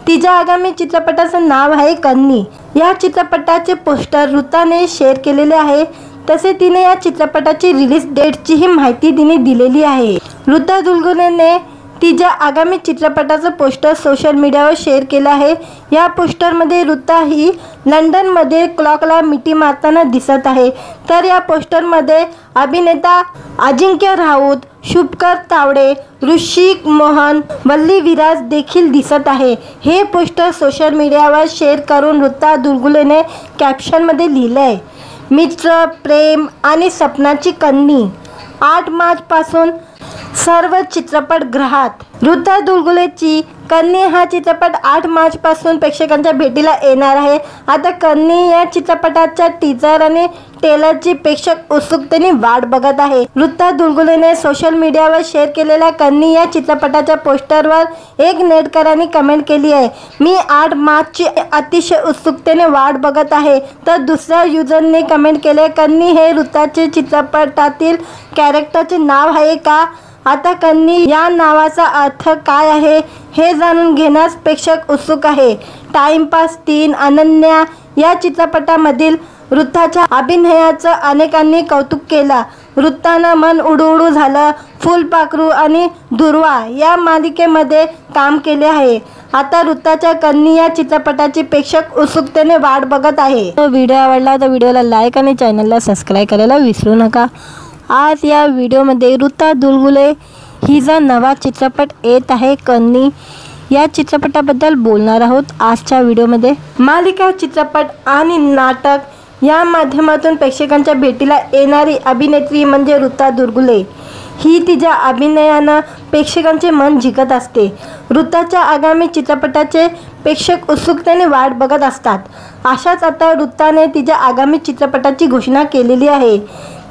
तिच्या आगामी चित्रपटाचं नाव आहे कन्नी. या चित्रपटाचे पोस्टर ऋताने शेअर केलेले आहे. तसे तिने या चित्रपटाची रिलीज डेटचीही माहिती तिने दिलेली आहे. ऋता दुलगुलेने तिच्या आगामी चित्रपटाचं पोस्टर सोशल मीडियावर शेअर केलं आहे. या पोस्टरमध्ये ऋता ही लंडनमध्ये क्लॉकला मिठी मारताना दिसत आहे. तर या पोस्टरमध्ये अभिनेता अजिंक्य राऊत, शुभकर तावडे, ऋषिक मोहन, वल्ली विराज देखील दिसत आहे. हे पोस्टर सोशल मीडियावर शेअर करून ऋता दुलगुलेने कॅप्शनमध्ये लिहिलं आहे, मित्र, प्रेम आणि सपनाची कन्नी. 8 मार्चपासून सर्व चित्रपटगृहात। ऋता दुलगुलेची कन्नी हा चित्रपट 8 मार्चपासून प्रेक्षकांच्या भेटीला येणार आहे। आता कन्नी या चित्रपटाच्या टीजर आणि ट्रेलरची प्रेक्षक उत्सुकतेने वाट बघत आहे। ऋता दुलगुलेने सोशल मीडियावर शेअर केलेल्या कन्नी या चित्रपटाच्या पोस्टरवर एक नेटकरांनी कमेंट केली आहे, मी 8 मार्चची अतिशय उत्सुकतेने वाट बघत आहे। तर दुसऱ्या युजरने कमेंट केले, कन्नी हे ऋताचे चित्रपटातील कॅरेक्टरचे नाव आहे का? आता कन्नी या नावाचा अर्थ काय आहे हे जाणून घेण्यास प्रेक्षक उत्सुक आहे। टाइमपास 3 अनन्या या चित्रपटामधील ऋताच्या अभिनयाचं अनेकांनी कौतुक केलं। ऋतानं मन उडू झालं, फुलपाखरू आणि दुर्वा या मालिकेमध्ये काम केले आहे। आता ऋताच्या कन्नी या चित्रपटाची प्रेक्षक उत्सुकतेने वाट बघत आहे। व्हिडिओ आवडला तर व्हिडिओला लाईक आणि चॅनलला सबस्क्राईब करायला विसरू नका। आज या व्हिडिओमध्ये ऋता दुलगुले हिचा नवा चित्रपट येत आहे कन्नी या चित्रपटाबद्दल बोलणार आहोत आजच्या व्हिडिओमध्ये। मालिका, चित्रपट आणि नाटक या माध्यमातून प्रेक्षकांच्या भेटीला येणारी अभिनेत्री म्हणजे ऋता दुलगुले। ही तिच्या अभिनयानं प्रेक्षकांचे मन जिंकत असते। ऋताच्या आगामी चित्रपटाचे प्रेक्षक उत्सुकतेने वाट बघत असतात। अशाच आता ऋताने तिच्या आगामी चित्रपटाची घोषणा केलेली आहे।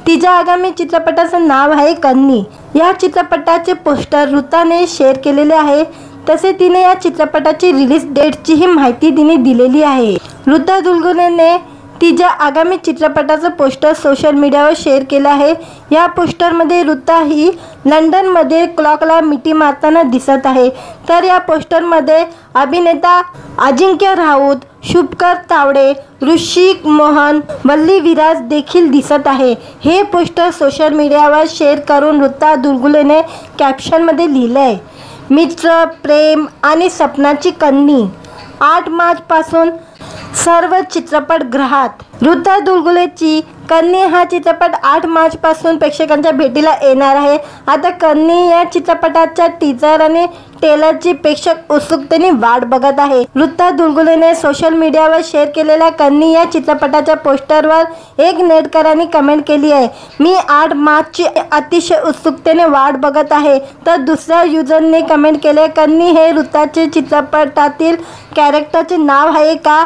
तिच्या आगामी चित्रपटाचं नाव आहे कन्नी। या चित्रपटाचे पोस्टर ऋताने शेअर केलेले आहे। तसे तिने या चित्रपटाची रिलीज डेटचीही माहिती तिने दिलेली आहे। ऋता दुलगुलेने तिच्या आगामी चित्रपटाचं पोस्टर सोशल मीडियावर शेअर केलं आहे। या पोस्टरमध्ये ऋता ही लंडनमध्ये क्लॉकला मिठी मारताना दिसत आहे। तर या पोस्टरमध्ये अभिनेता अजिंक्य राऊत, शुभकर तावडे, ऋषिक मोहन, वल्ली विराज देखील दिसत आहे। हे पोस्टर सोशल मीडियावर शेअर करून ऋता दुलगुलेने कॅप्शनमध्ये लिहिलंय, मित्र, प्रेम आणि सपनाची कन्नी 8 मार्चपासून सर्व चित्रपटगृहात। ऋता दुलगुलेची कन्नी हा चित्रपट 8 मार्चपासून प्रेक्षकांच्या भेटीला येणार आहे। आता कन्नी या चित्रपटाच्या टीजर आणि ट्रेलरची प्रेक्षक उत्सुकतेने वाट बघत आहे। ऋता दुलगुलेने सोशल मीडियावर शेअर केलेल्या कन्नी या चित्रपटाच्या पोस्टरवर एक नेटकरांनी कमेंट केली आहे, मी 8 मार्चची अतिशय उत्सुकतेने वाट बघत आहे। तर दुसऱ्या युजरने कमेंट केले, कन्नी हे ऋताचे चित्रपटातील कॅरेक्टरचे नाव आहे का?